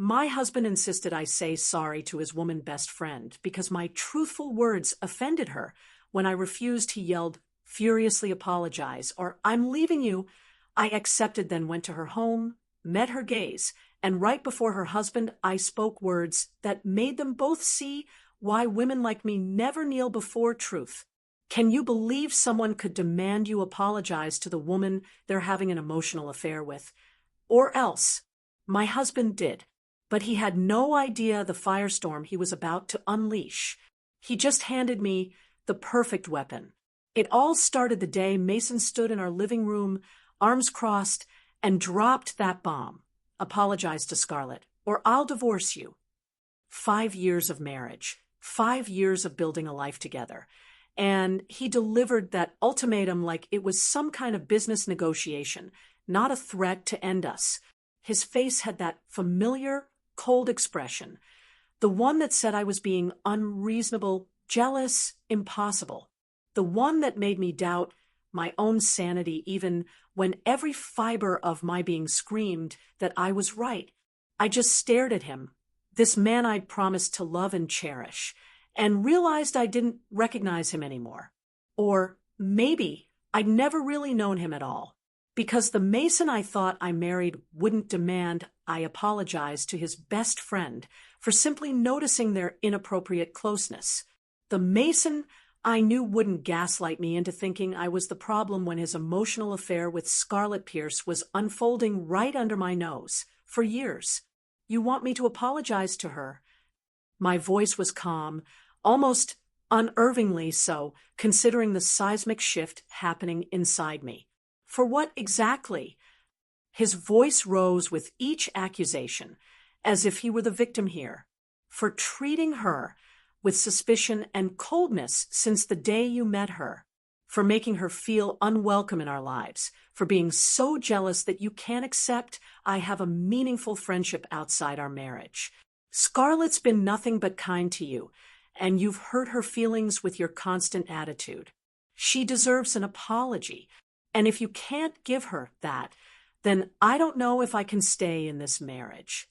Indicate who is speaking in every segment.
Speaker 1: My husband insisted I say sorry to his woman best friend because my truthful words offended her. When I refused, he yelled, "Furiously apologize, or I'm leaving you." I accepted, then went to her home, met her gaze, and right before her husband, I spoke words that made them both see why women like me never kneel before truth. Can you believe someone could demand you apologize to the woman they're having an emotional affair with? Or else, my husband did, but he had no idea the firestorm he was about to unleash. He just handed me the perfect weapon. It all started the day Mason stood in our living room, arms crossed, and dropped that bomb. "Apologize to Scarlett, or I'll divorce you." 5 years of marriage, 5 years of building a life together. And he delivered that ultimatum like it was some kind of business negotiation, not a threat to end us. His face had that familiar, cold expression, the one that said I was being unreasonable, jealous, impossible, the one that made me doubt my own sanity even when every fiber of my being screamed that I was right. I just stared at him, this man I'd promised to love and cherish, and realized I didn't recognize him anymore. Or maybe I'd never really known him at all, because the Mason I thought I married wouldn't demand I apologize to his best friend for simply noticing their inappropriate closeness. The Mason I knew wouldn't gaslight me into thinking I was the problem when his emotional affair with Scarlett Pierce was unfolding right under my nose for years. "You want me to apologize to her?" My voice was calm, almost unnervingly so, considering the seismic shift happening inside me. "For what exactly?" His voice rose with each accusation, as if he were the victim here. "For treating her with suspicion and coldness since the day you met her, for making her feel unwelcome in our lives, for being so jealous that you can't accept I have a meaningful friendship outside our marriage. Scarlett's been nothing but kind to you, and you've hurt her feelings with your constant attitude. She deserves an apology, and if you can't give her that, then I don't know if I can stay in this marriage."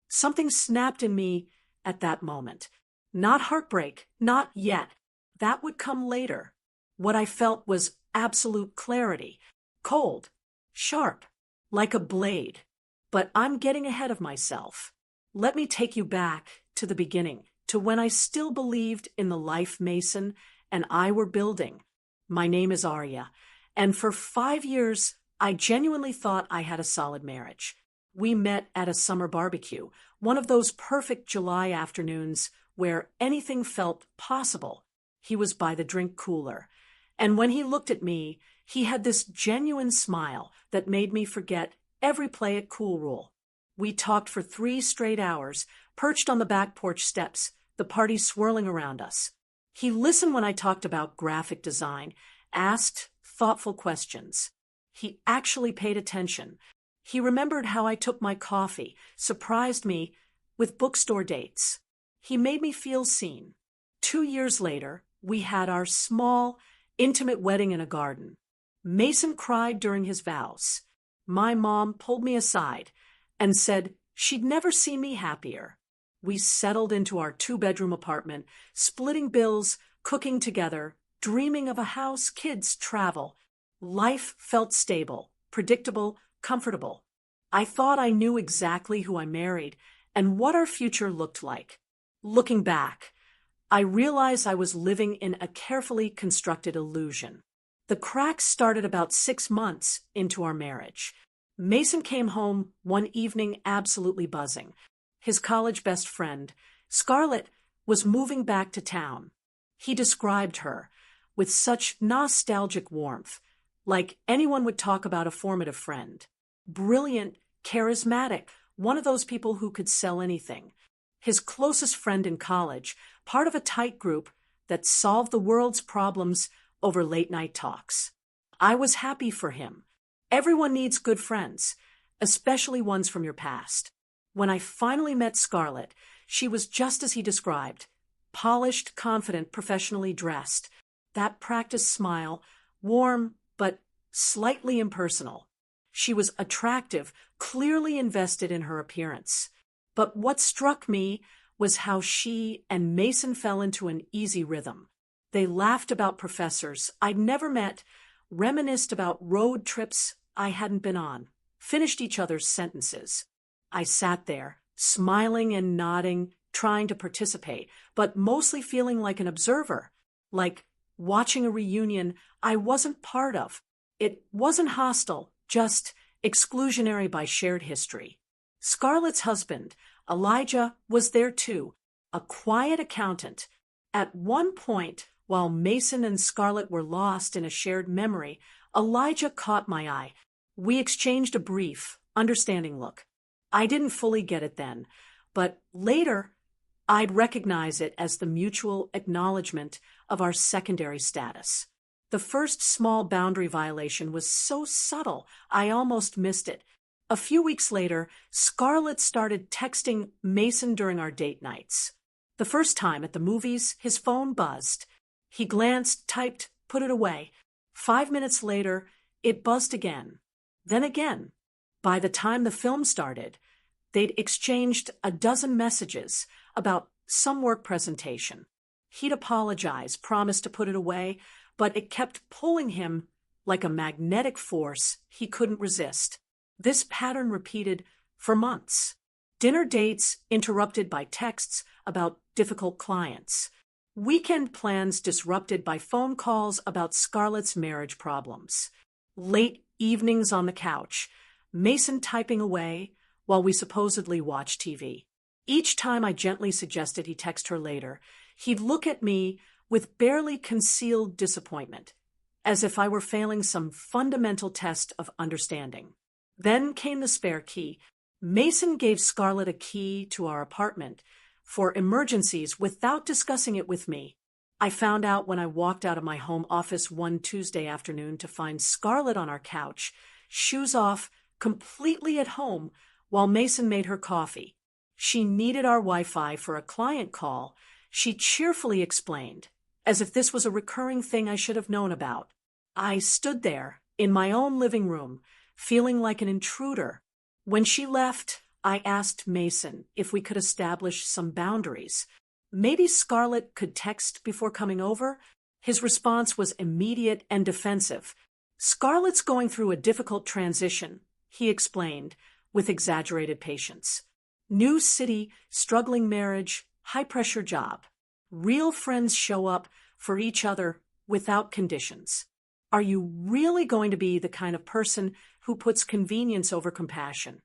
Speaker 1: Something snapped in me at that moment. Not heartbreak, not yet. That would come later. What I felt was absolute clarity, cold, sharp, like a blade. But I'm getting ahead of myself. Let me take you back to the beginning, to when I still believed in the life Mason and I were building. My name is Arya, and for 5 years, I genuinely thought I had a solid marriage. We met at a summer barbecue, one of those perfect July afternoons where anything felt possible. He was by the drink cooler, and when he looked at me, he had this genuine smile that made me forget every play it cool rule. We talked for 3 straight hours, perched on the back porch steps, the party swirling around us. He listened when I talked about graphic design, asked thoughtful questions. He actually paid attention. He remembered how I took my coffee, surprised me with bookstore dates. He made me feel seen. 2 years later, we had our small, intimate wedding in a garden. Mason cried during his vows. My mom pulled me aside and said she'd never seen me happier. We settled into our 2-bedroom apartment, splitting bills, cooking together, dreaming of a house, kids, travel. Life felt stable, predictable, comfortable. I thought I knew exactly who I married and what our future looked like. Looking back, I realized I was living in a carefully constructed illusion. The cracks started about 6 months into our marriage. Mason came home one evening absolutely buzzing. His college best friend, Scarlett, was moving back to town. He described her with such nostalgic warmth, like anyone would talk about a formative friend. Brilliant, charismatic, one of those people who could sell anything. His closest friend in college, part of a tight group that solved the world's problems over late-night talks. I was happy for him. Everyone needs good friends, especially ones from your past. When I finally met Scarlett, she was just as he described. Polished, confident, professionally dressed. That practiced smile, warm but slightly impersonal. She was attractive, clearly invested in her appearance. But what struck me was how she and Mason fell into an easy rhythm. They laughed about professors I'd never met, reminisced about road trips I hadn't been on, finished each other's sentences. I sat there, smiling and nodding, trying to participate, but mostly feeling like an observer, like watching a reunion I wasn't part of. It wasn't hostile, just exclusionary by shared history. Scarlett's husband, Elijah, was there too, a quiet accountant. At one point, while Mason and Scarlett were lost in a shared memory, Elijah caught my eye. We exchanged a brief, understanding look. I didn't fully get it then, but later I'd recognize it as the mutual acknowledgement of our secondary status. The first small boundary violation was so subtle, I almost missed it. A few weeks later, Scarlett started texting Mason during our date nights. The first time at the movies, his phone buzzed. He glanced, typed, put it away. 5 minutes later, it buzzed again. Then again. By the time the film started, they'd exchanged a dozen messages about some work presentation. He'd apologize, promised to put it away, but it kept pulling him like a magnetic force he couldn't resist. This pattern repeated for months. Dinner dates interrupted by texts about difficult clients. Weekend plans disrupted by phone calls about Scarlett's marriage problems. Late evenings on the couch, Mason typing away while we supposedly watched TV. Each time I gently suggested he text her later, he'd look at me with barely concealed disappointment, as if I were failing some fundamental test of understanding. Then came the spare key. Mason gave Scarlett a key to our apartment for emergencies without discussing it with me. I found out when I walked out of my home office one Tuesday afternoon to find Scarlett on our couch, shoes off, completely at home, while Mason made her coffee. She needed our Wi-Fi for a client call. She cheerfully explained, as if this was a recurring thing I should have known about. I stood there, in my own living room, feeling like an intruder. When she left, I asked Mason if we could establish some boundaries. Maybe Scarlett could text before coming over? His response was immediate and defensive. Scarlett's going through a difficult transition, he explained, with exaggerated patience. New city, struggling marriage, high-pressure job. Real friends show up for each other without conditions. Are you really going to be the kind of person who puts convenience over compassion?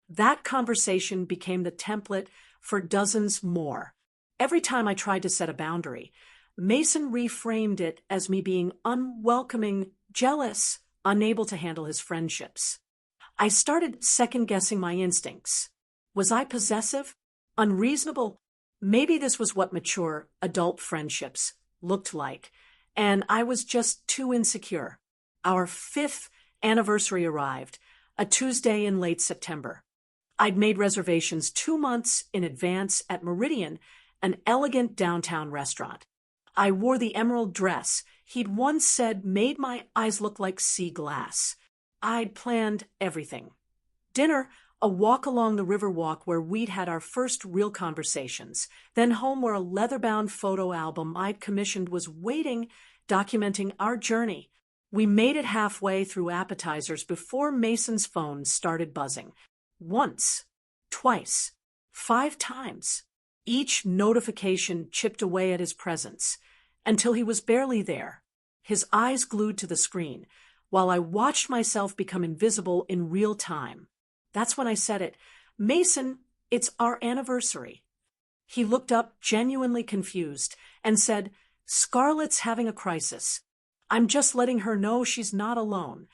Speaker 1: That conversation became the template for dozens more. Every time I tried to set a boundary, Mason reframed it as me being unwelcoming, jealous, unable to handle his friendships. I started second-guessing my instincts. Was I possessive? Unreasonable? Maybe this was what mature adult friendships looked like, and I was just too insecure. Our 5th anniversary arrived, a Tuesday in late September. I'd made reservations 2 months in advance at Meridian, an elegant downtown restaurant. I wore the emerald dress he'd once said made my eyes look like sea glass. I'd planned everything. Dinner, a walk along the river walk where we'd had our first real conversations, then home where a leather-bound photo album I'd commissioned was waiting, documenting our journey. We made it halfway through appetizers before Mason's phone started buzzing. Once, twice, 5 times. Each notification chipped away at his presence, until he was barely there, his eyes glued to the screen, while I watched myself become invisible in real time. That's when I said it. Mason, it's our anniversary. He looked up, genuinely confused, and said, Scarlett's having a crisis. I'm just letting her know she's not alone.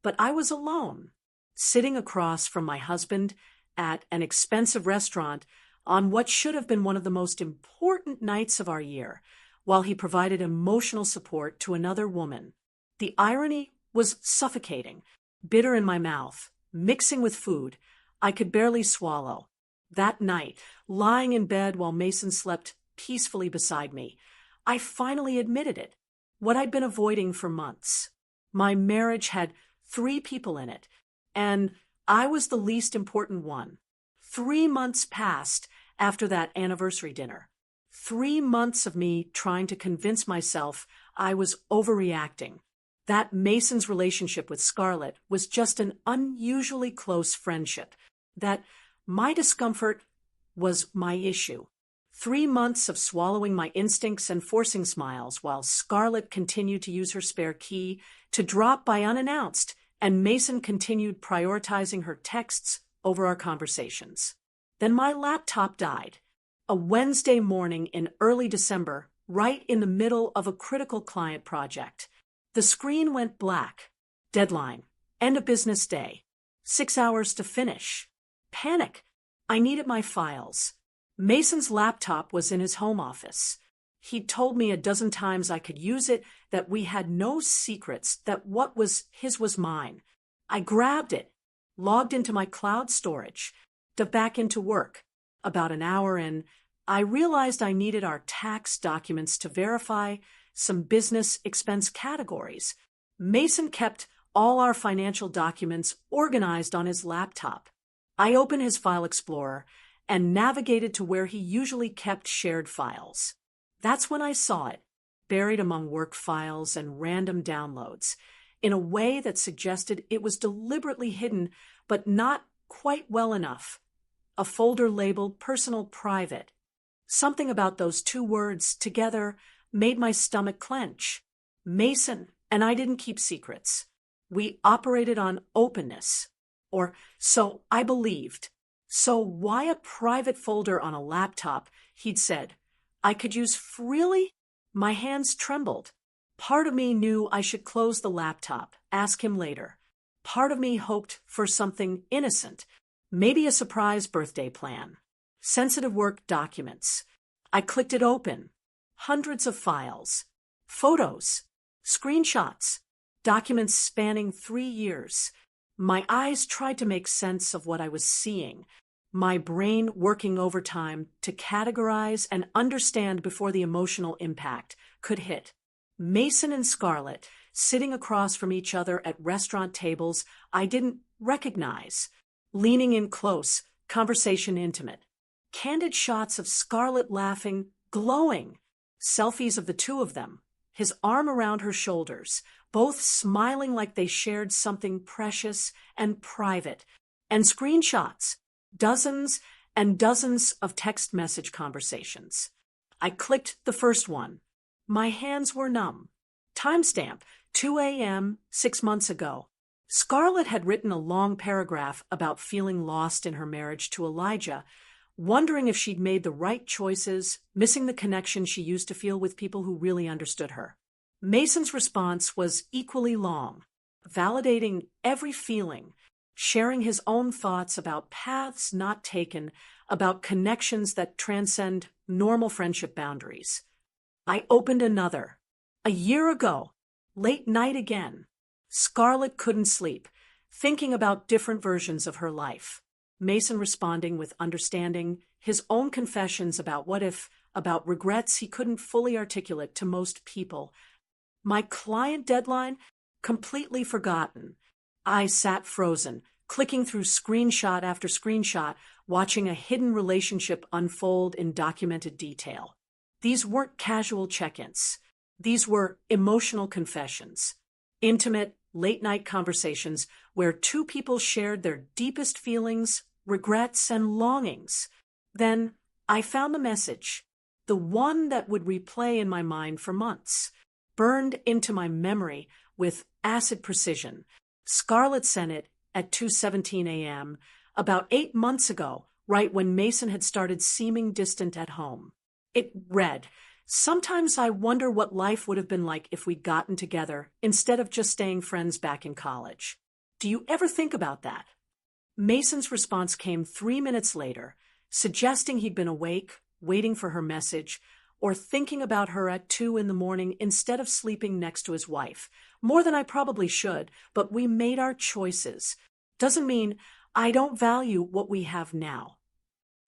Speaker 1: But I was alone, sitting across from my husband at an expensive restaurant on what should have been one of the most important nights of our year, while he provided emotional support to another woman. The irony was suffocating, bitter in my mouth, mixing with food I could barely swallow. That night, lying in bed while Mason slept peacefully beside me, I finally admitted it, what I'd been avoiding for months. My marriage had 3 people in it, and I was the least important one. 3 months passed after that anniversary dinner. 3 months of me trying to convince myself I was overreacting. That Mason's relationship with Scarlett was just an unusually close friendship. That my discomfort was my issue. 3 months of swallowing my instincts and forcing smiles while Scarlett continued to use her spare key to drop by unannounced, and Mason continued prioritizing her texts over our conversations. Then my laptop died. A Wednesday morning in early December, right in the middle of a critical client project. The screen went black. Deadline. End of business day. 6 hours to finish. Panic. I needed my files. Mason's laptop was in his home office. He'd told me a dozen times I could use it, that we had no secrets, that what was his was mine. I grabbed it, logged into my cloud storage, dove back into work. About an hour in, I realized I needed our tax documents to verify some business expense categories. Mason kept all our financial documents organized on his laptop. I opened his file explorer and navigated to where he usually kept shared files. That's when I saw it, buried among work files and random downloads, in a way that suggested it was deliberately hidden, but not quite well enough. A folder labeled Personal Private. Something about those two words together made my stomach clench. Mason and I didn't keep secrets. We operated on openness. Or so I believed. So why a private folder on a laptop, he'd said, I could use freely? My hands trembled. Part of me knew I should close the laptop, ask him later. Part of me hoped for something innocent, maybe a surprise birthday plan. Sensitive work documents. I clicked it open. Hundreds of files. Photos. Screenshots. Documents spanning 3 years. My eyes tried to make sense of what I was seeing. My brain working overtime to categorize and understand before the emotional impact could hit. Mason and Scarlett, sitting across from each other at restaurant tables I didn't recognize. Leaning in close, conversation intimate. Candid shots of Scarlett laughing, glowing. Selfies of the two of them, his arm around her shoulders, both smiling like they shared something precious and private. And screenshots, dozens and dozens of text message conversations. I clicked the first one. My hands were numb. Timestamp, 2 a.m., 6 months ago. Scarlett had written a long paragraph about feeling lost in her marriage to Elijah, wondering if she'd made the right choices, missing the connection she used to feel with people who really understood her. Mason's response was equally long, validating every feeling, sharing his own thoughts about paths not taken, about connections that transcend normal friendship boundaries. I opened another. A year ago, late night again. Scarlett couldn't sleep, thinking about different versions of her life. Mason responding with understanding, his own confessions about what if, about regrets he couldn't fully articulate to most people. My client deadline, completely forgotten. I sat frozen, clicking through screenshot after screenshot, watching a hidden relationship unfold in documented detail. These weren't casual check-ins. These were emotional confessions, intimate, late-night conversations where two people shared their deepest feelings, regrets, and longings. Then I found the message, the one that would replay in my mind for months, burned into my memory with acid precision. Scarlett sent it at 2:17 a.m., about 8 months ago, right when Mason had started seeming distant at home. It read, "Sometimes I wonder what life would have been like if we'd gotten together instead of just staying friends back in college. Do you ever think about that?" Mason's response came 3 minutes later, suggesting he'd been awake, waiting for her message, or thinking about her at 2 in the morning instead of sleeping next to his wife. More than I probably should, but we made our choices. Doesn't mean I don't value what we have now.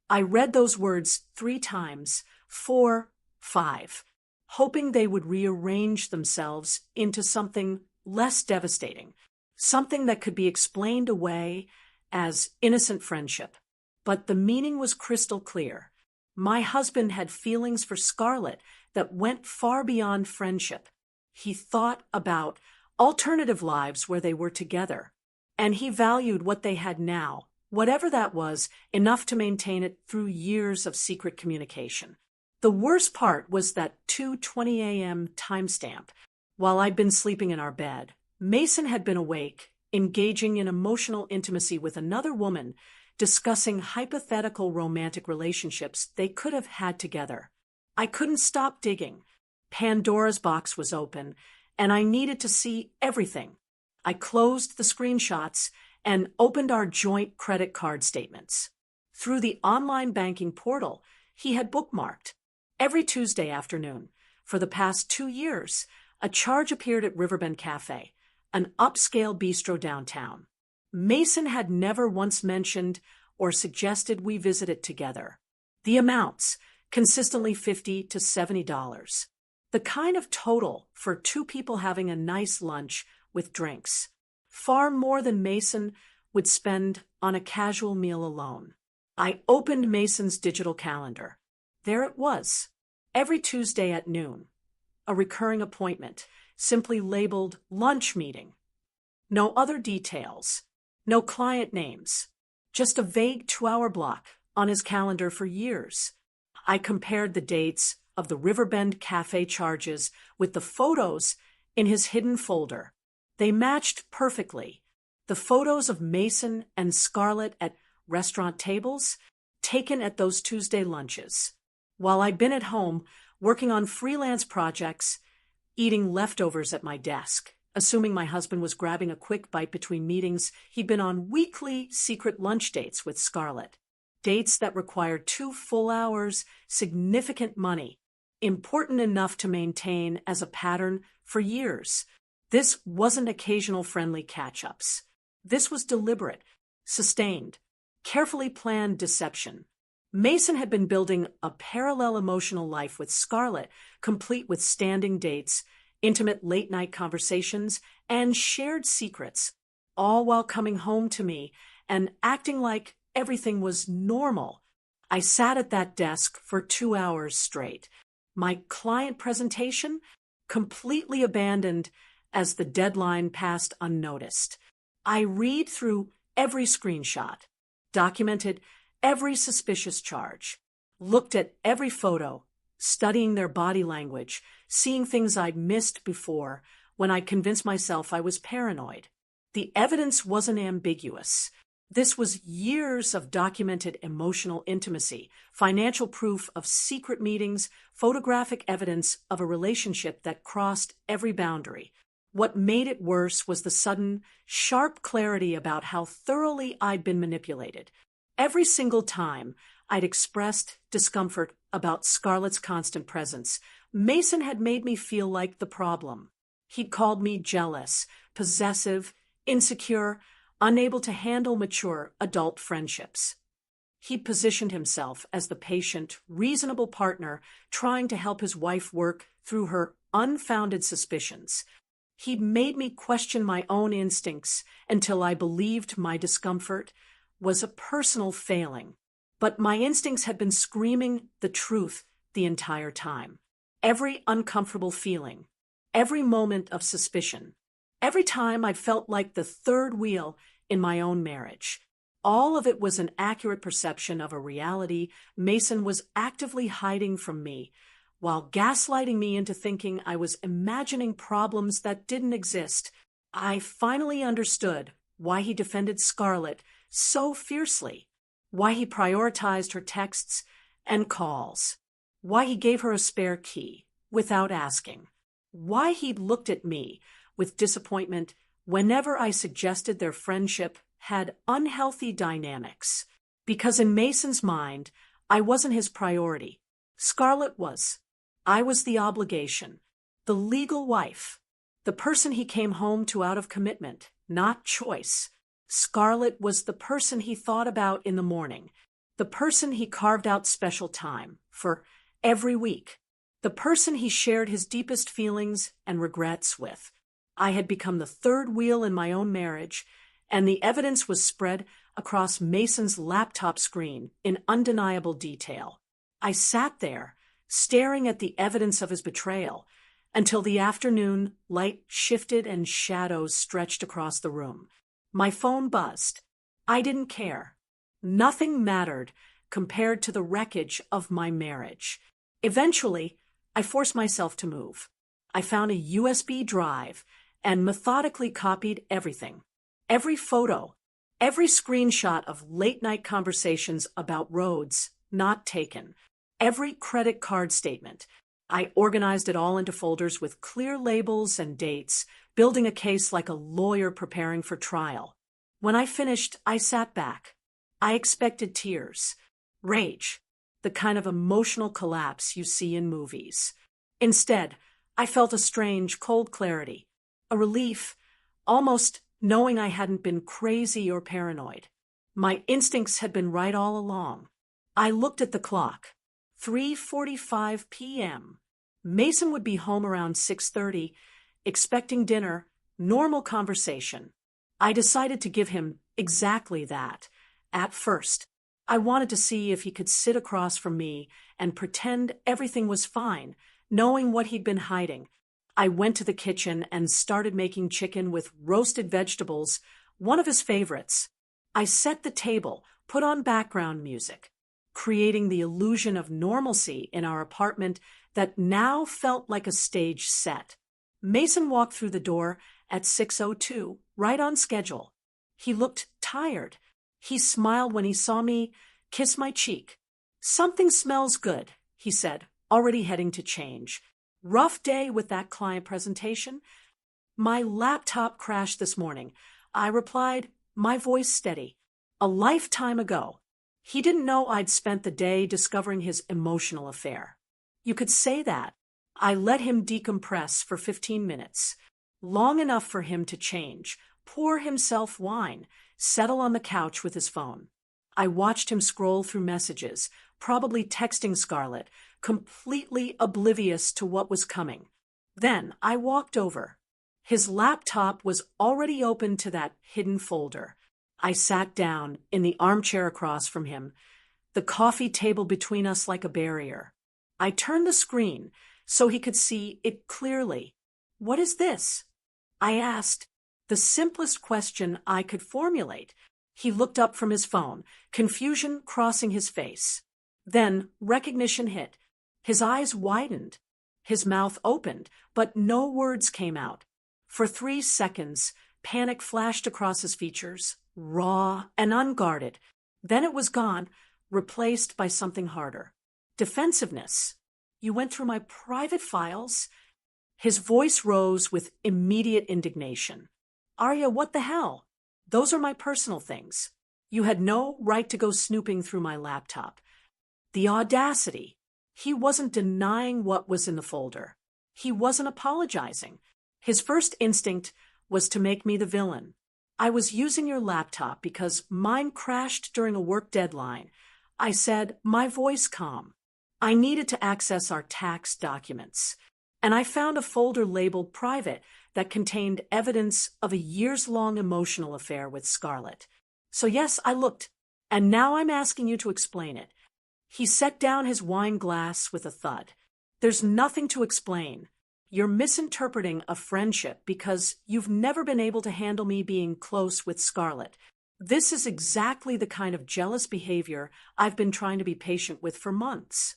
Speaker 1: I read those words 3 times, 4, 5, hoping they would rearrange themselves into something less devastating, something that could be explained away as innocent friendship. But the meaning was crystal clear. My husband had feelings for Scarlett that went far beyond friendship. He thought about alternative lives where they were together, and he valued what they had now, whatever that was, enough to maintain it through years of secret communication. The worst part was that 2:20 a.m. timestamp. While I'd been sleeping in our bed, Mason had been awake, engaging in emotional intimacy with another woman, discussing hypothetical romantic relationships they could have had together. I couldn't stop digging. Pandora's box was open, and I needed to see everything. I closed the screenshots and opened our joint credit card statements. Through the online banking portal, he had bookmarked. Every Tuesday afternoon, for the past 2 years, a charge appeared at Riverbend Cafe, an upscale bistro downtown. Mason had never once mentioned or suggested we visit it together. The amounts, consistently $50 to $70. The kind of total for 2 people having a nice lunch with drinks. Far more than Mason would spend on a casual meal alone. I opened Mason's digital calendar. There it was. Every Tuesday at noon. A recurring appointment, simply labeled lunch meeting. No other details. No client names. Just a vague 2-hour block on his calendar for years. I compared the dates of the Riverbend Cafe charges with the photos in his hidden folder. They matched perfectly. The photos of Mason and Scarlett at restaurant tables, taken at those Tuesday lunches. While I'd been at home, working on freelance projects, eating leftovers at my desk. Assuming my husband was grabbing a quick bite between meetings, he'd been on weekly secret lunch dates with Scarlett. Dates that required 2 full hours, significant money, important enough to maintain as a pattern for years. This wasn't occasional friendly catch-ups. This was deliberate, sustained, carefully planned deception. Mason had been building a parallel emotional life with Scarlett, complete with standing dates, intimate late-night conversations, and shared secrets, all while coming home to me and acting like everything was normal. I sat at that desk for 2 hours straight. My client presentation completely abandoned as the deadline passed unnoticed. I read through every screenshot, documented every suspicious charge, looked at every photo, studying their body language, seeing things I'd missed before when I convinced myself I was paranoid. The evidence wasn't ambiguous. This was years of documented emotional intimacy, financial proof of secret meetings, photographic evidence of a relationship that crossed every boundary. What made it worse was the sudden, sharp clarity about how thoroughly I'd been manipulated. Every single time I'd expressed discomfort about Scarlett's constant presence, Mason had made me feel like the problem. He'd called me jealous, possessive, insecure, unable to handle mature adult friendships. He'd positioned himself as the patient, reasonable partner trying to help his wife work through her unfounded suspicions. He'd made me question my own instincts until I believed my discomfort was a personal failing. But my instincts had been screaming the truth the entire time. Every uncomfortable feeling, every moment of suspicion, every time I felt like the third wheel in my own marriage. All of it was an accurate perception of a reality Mason was actively hiding from me, while gaslighting me into thinking I was imagining problems that didn't exist. I finally understood why he defended Scarlett so fiercely, why he prioritized her texts and calls, why he gave her a spare key without asking, why he looked at me with disappointment whenever I suggested their friendship had unhealthy dynamics. Because in Mason's mind, I wasn't his priority. Scarlett was. I was the obligation, the legal wife, the person he came home to out of commitment, not choice. Scarlett was the person he thought about in the morning, the person he carved out special time for every week, the person he shared his deepest feelings and regrets with. I had become the third wheel in my own marriage, and the evidence was spread across Mason's laptop screen in undeniable detail. I sat there, staring at the evidence of his betrayal, until the afternoon light shifted and shadows stretched across the room. My phone buzzed. I didn't care. Nothing mattered compared to the wreckage of my marriage. Eventually, I forced myself to move. I found a USB drive and methodically copied everything. Every photo, every screenshot of late-night conversations about roads not taken, every credit card statement. I organized it all into folders with clear labels and dates, building a case like a lawyer preparing for trial. When I finished, I sat back. I expected tears, rage, the kind of emotional collapse you see in movies. Instead, I felt a strange, cold clarity, a relief, almost knowing I hadn't been crazy or paranoid. My instincts had been right all along. I looked at the clock. 3:45 p.m. Mason would be home around 6:30, expecting dinner, normal conversation. I decided to give him exactly that. At first, I wanted to see if he could sit across from me and pretend everything was fine, knowing what he'd been hiding. I went to the kitchen and started making chicken with roasted vegetables, one of his favorites. I set the table, put on background music, creating the illusion of normalcy in our apartment that now felt like a stage set. Mason walked through the door at 6:02, right on schedule. He looked tired. He smiled when he saw me, kissed my cheek. "Something smells good," he said, already heading to change. "Rough day with that client presentation?" "My laptop crashed this morning," I replied, my voice steady. "A lifetime ago." He didn't know I'd spent the day discovering his emotional affair. You could say that. I let him decompress for 15 minutes, long enough for him to change, pour himself wine, settle on the couch with his phone. I watched him scroll through messages, probably texting Scarlett, completely oblivious to what was coming. Then I walked over. His laptop was already open to that hidden folder. I sat down in the armchair across from him, the coffee table between us like a barrier. I turned the screen so he could see it clearly. "What is this?" I asked, the simplest question I could formulate. He looked up from his phone, confusion crossing his face. Then recognition hit. His eyes widened. His mouth opened, but no words came out. For 3 seconds, panic flashed across his features, raw and unguarded. Then it was gone, replaced by something harder. Defensiveness. "You went through my private files?" His voice rose with immediate indignation. "Arya, what the hell? Those are my personal things. You had no right to go snooping through my laptop." The audacity. He wasn't denying what was in the folder. He wasn't apologizing. His first instinct was to make me the villain. "I was using your laptop because mine crashed during a work deadline," I said, my voice calm. "I needed to access our tax documents, and I found a folder labeled private that contained evidence of a years-long emotional affair with Scarlett. So yes, I looked, and now I'm asking you to explain it." He set down his wine glass with a thud. "There's nothing to explain. You're misinterpreting a friendship because you've never been able to handle me being close with Scarlett. This is exactly the kind of jealous behavior I've been trying to be patient with for months."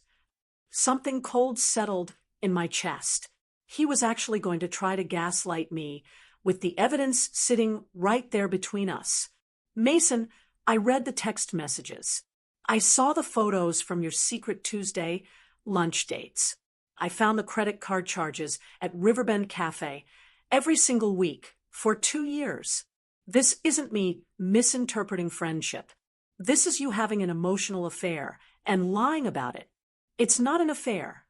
Speaker 1: Something cold settled in my chest. He was actually going to try to gaslight me with the evidence sitting right there between us. "Mason, I read the text messages. I saw the photos from your secret Tuesday lunch dates. I found the credit card charges at Riverbend Cafe every single week for 2 years. This isn't me misinterpreting friendship. This is you having an emotional affair and lying about it. It's not an affair."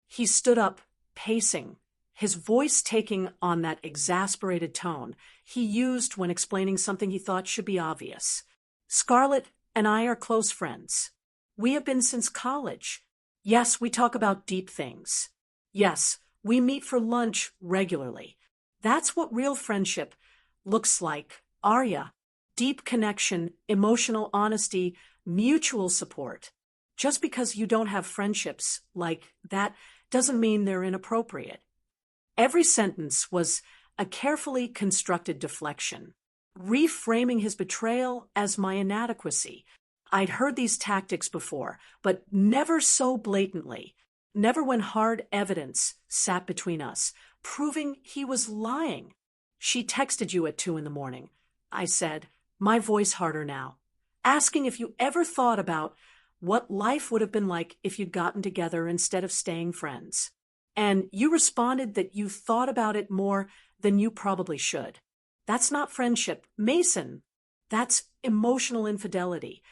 Speaker 1: He stood up, pacing, his voice taking on that exasperated tone he used when explaining something he thought should be obvious. "Scarlett and I are close friends. We have been since college. Yes, we talk about deep things. Yes, we meet for lunch regularly. That's what real friendship looks like, Arya. deep connection, emotional honesty, mutual support. Just because you don't have friendships like that doesn't mean they're inappropriate. Every sentence was a carefully constructed deflection, reframing his betrayal as my inadequacy. I'd heard these tactics before, but never so blatantly, never when hard evidence sat between us, proving he was lying. She texted you at 2 a.m, I said, my voice harder now, asking if you ever thought about what life would have been like if you'd gotten together instead of staying friends. And you responded that you thought about it more than you probably should. That's not friendship, Mason. That's emotional infidelity.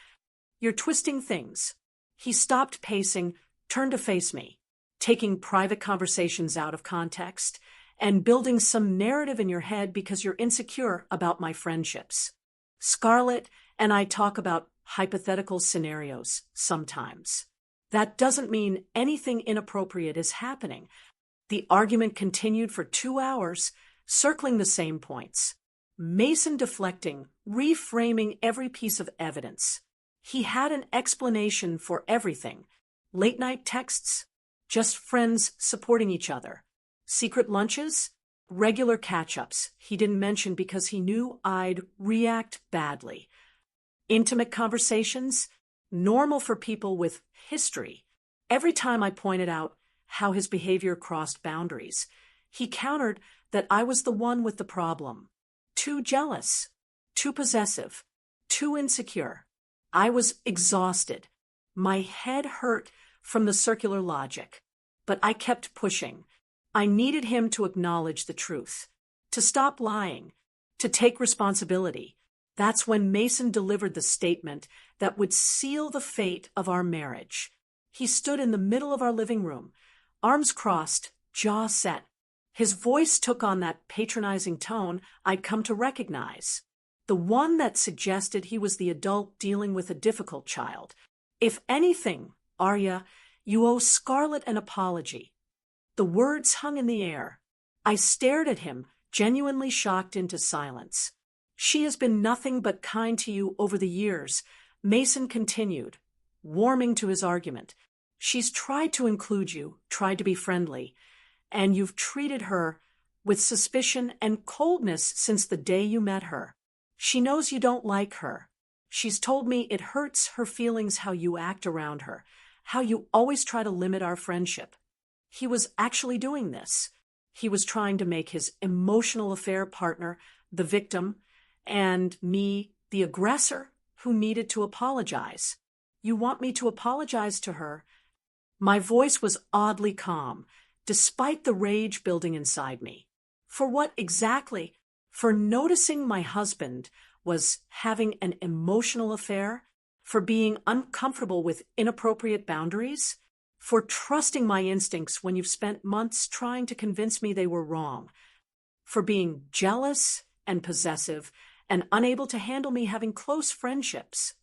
Speaker 1: You're twisting things. He stopped pacing, turned to face me, taking private conversations out of context and building some narrative in your head because you're insecure about my friendships. Scarlett and I talk about hypothetical scenarios sometimes. That doesn't mean anything inappropriate is happening. The argument continued for 2 hours, circling the same points. Mason deflecting, reframing every piece of evidence. He had an explanation for everything. Late night texts, just friends supporting each other. Secret lunches, regular catch-ups he didn't mention because he knew I'd react badly. Intimate conversations, normal for people with history. Every time I pointed out how his behavior crossed boundaries, he countered that I was the one with the problem. Too jealous, too possessive, too insecure. I was exhausted. My head hurt from the circular logic, but I kept pushing. I needed him to acknowledge the truth, to stop lying, to take responsibility. That's when Mason delivered the statement that would seal the fate of our marriage. He stood in the middle of our living room, arms crossed, jaw set. His voice took on that patronizing tone I'd come to recognize, the one that suggested he was the adult dealing with a difficult child. If anything, Arya, you owe Scarlett an apology. The words hung in the air. I stared at him, genuinely shocked into silence. She has been nothing but kind to you over the years, Mason continued, warming to his argument. She's tried to include you, tried to be friendly, and you've treated her with suspicion and coldness since the day you met her. She knows you don't like her. She's told me it hurts her feelings how you act around her, how you always try to limit our friendship. He was actually doing this. He was trying to make his emotional affair partner the victim, and me the aggressor who needed to apologize. You want me to apologize to her? My voice was oddly calm, despite the rage building inside me. For what exactly? For noticing my husband was having an emotional affair? For being uncomfortable with inappropriate boundaries? For trusting my instincts when you've spent months trying to convince me they were wrong? For being jealous and possessive and unable to handle me having close friendships?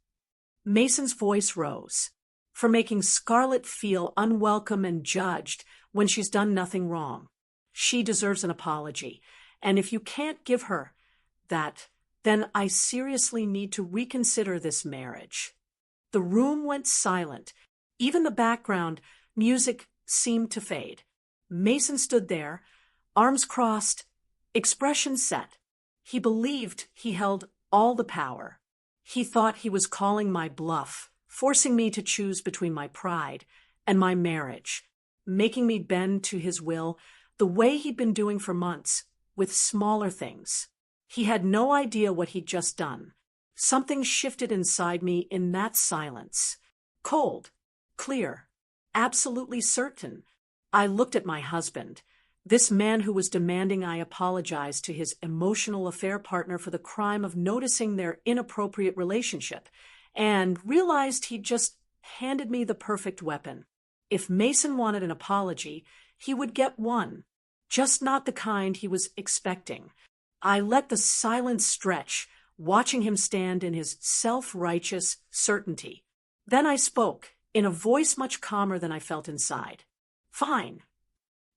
Speaker 1: Mason's voice rose. For making Scarlett feel unwelcome and judged when she's done nothing wrong. She deserves an apology, and if you can't give her that, then I seriously need to reconsider this marriage. The room went silent. Even the background music seemed to fade. Mason stood there, arms crossed, expression set. He believed he held all the power. He thought he was calling my bluff, forcing me to choose between my pride and my marriage, making me bend to his will the way he'd been doing for months, with smaller things. He had no idea what he'd just done. Something shifted inside me in that silence. Cold, clear, absolutely certain. I looked at my husband, this man who was demanding I apologize to his emotional affair partner for the crime of noticing their inappropriate relationship, and realized he'd just handed me the perfect weapon. If Mason wanted an apology, he would get one, just not the kind he was expecting. I let the silence stretch, watching him stand in his self-righteous certainty. Then I spoke, in a voice much calmer than I felt inside. Fine.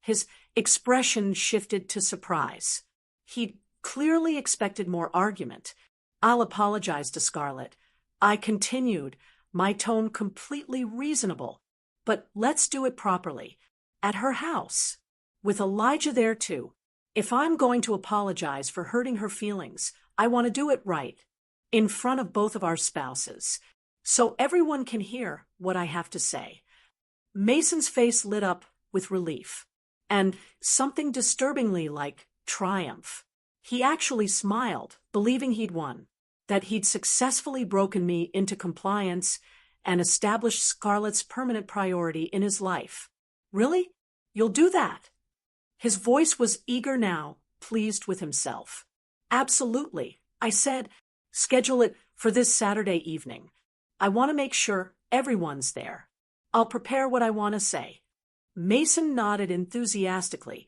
Speaker 1: His expression shifted to surprise. He'd clearly expected more argument. I'll apologize to Scarlett. I continued, my tone completely reasonable. But let's do it properly. At her house. With Elijah there too. If I'm going to apologize for hurting her feelings, I want to do it right. In front of both of our spouses. So everyone can hear what I have to say. Mason's face lit up with relief. And something disturbingly like triumph. He actually smiled, believing he'd won. That he'd successfully broken me into compliance and established Scarlett's permanent priority in his life. Really? You'll do that? His voice was eager now, pleased with himself. Absolutely, I said. Schedule it for this Saturday evening. I want to make sure everyone's there. I'll prepare what I want to say. Mason nodded enthusiastically,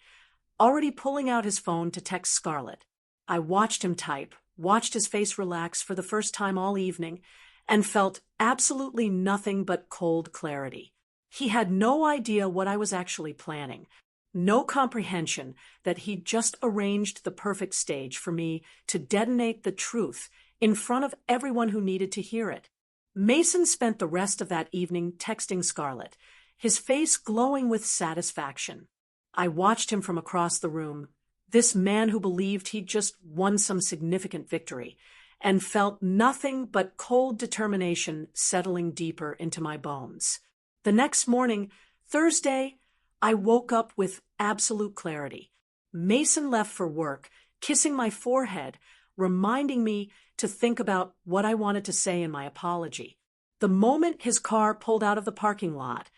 Speaker 1: already pulling out his phone to text Scarlett. I watched him type, watched his face relax for the first time all evening, and felt absolutely nothing but cold clarity. He had no idea what I was actually planning, no comprehension that he'd just arranged the perfect stage for me to detonate the truth in front of everyone who needed to hear it. Mason spent the rest of that evening texting Scarlett, his face glowing with satisfaction. I watched him from across the room, this man who believed he'd just won some significant victory, and felt nothing but cold determination settling deeper into my bones. The next morning, Thursday, I woke up with absolute clarity. Mason left for work, kissing my forehead, reminding me to think about what I wanted to say in my apology. The moment his car pulled out of the parking lot,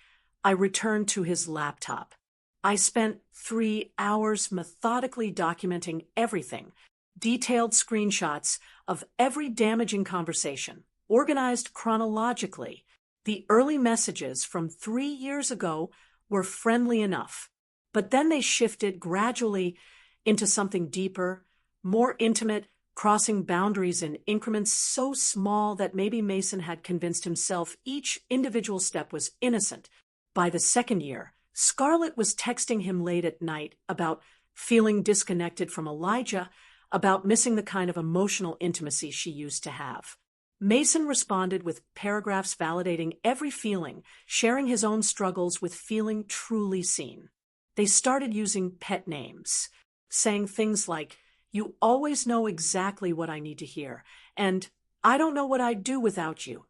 Speaker 1: I returned to his laptop. I spent 3 hours methodically documenting everything, detailed screenshots of every damaging conversation, organized chronologically. The early messages from 3 years ago were friendly enough, but then they shifted gradually into something deeper, more intimate, crossing boundaries in increments so small that maybe Mason had convinced himself each individual step was innocent. By the second year, Scarlett was texting him late at night about feeling disconnected from Elijah, about missing the kind of emotional intimacy she used to have. Mason responded with paragraphs validating every feeling, sharing his own struggles with feeling truly seen. They started using pet names, saying things like, "You always know exactly what I need to hear," and "I don't know what I'd do without you."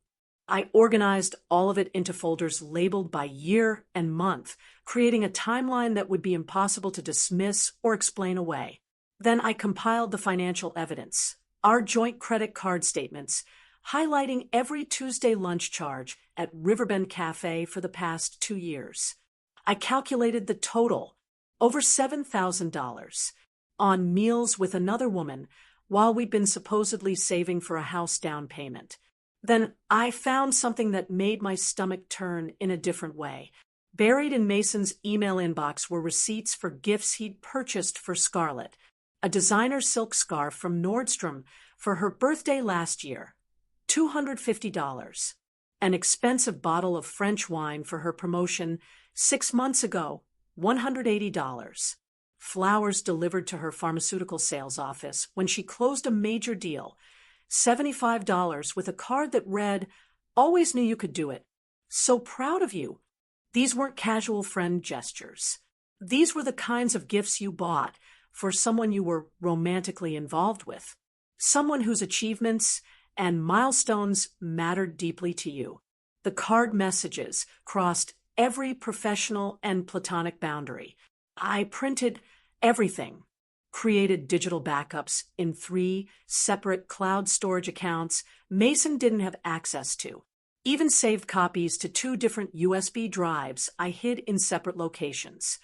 Speaker 1: I organized all of it into folders labeled by year and month, creating a timeline that would be impossible to dismiss or explain away. Then I compiled the financial evidence, our joint credit card statements, highlighting every Tuesday lunch charge at Riverbend Cafe for the past 2 years. I calculated the total, over $7,000, on meals with another woman while we'd been supposedly saving for a house down payment. Then I found something that made my stomach turn in a different way. Buried in Mason's email inbox were receipts for gifts he'd purchased for Scarlett, a designer silk scarf from Nordstrom for her birthday last year, $250, an expensive bottle of French wine for her promotion 6 months ago, $180, flowers delivered to her pharmaceutical sales office when she closed a major deal, $75 with a card that read, "Always knew you could do it. So proud of you." These weren't casual friend gestures. These were the kinds of gifts you bought for someone you were romantically involved with, someone whose achievements and milestones mattered deeply to you. The card messages crossed every professional and platonic boundary. I printed everything, created digital backups in 3 separate cloud storage accounts Mason didn't have access to, even saved copies to 2 different USB drives I hid in separate locations.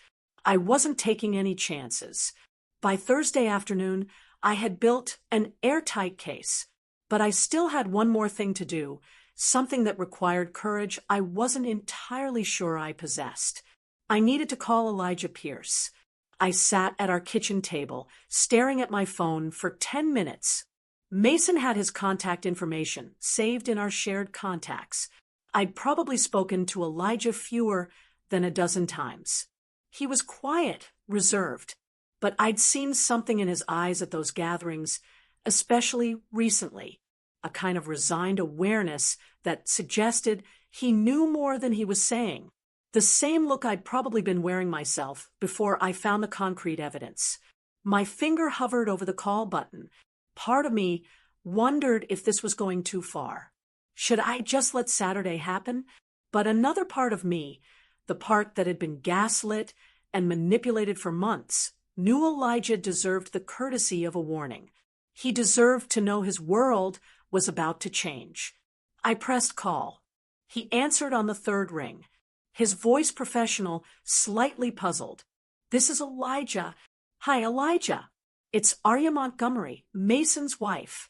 Speaker 1: I wasn't taking any chances. By Thursday afternoon, I had built an airtight case, but I still had one more thing to do, something that required courage I wasn't entirely sure I possessed. I needed to call Elijah Pierce. I sat at our kitchen table, staring at my phone for 10 minutes. Mason had his contact information saved in our shared contacts. I'd probably spoken to Elijah fewer than a dozen times. He was quiet, reserved, but I'd seen something in his eyes at those gatherings, especially recently. a kind of resigned awareness that suggested he knew more than he was saying. The same look I'd probably been wearing myself before I found the concrete evidence. My finger hovered over the call button. Part of me wondered if this was going too far. Should I just let Saturday happen? But another part of me, the part that had been gaslit and manipulated for months, knew Elijah deserved the courtesy of a warning. He deserved to know his world was about to change. I pressed call. He answered on the third ring, his voice professional, slightly puzzled. "This is Elijah." "Hi, Elijah. It's Arya Montgomery, Mason's wife."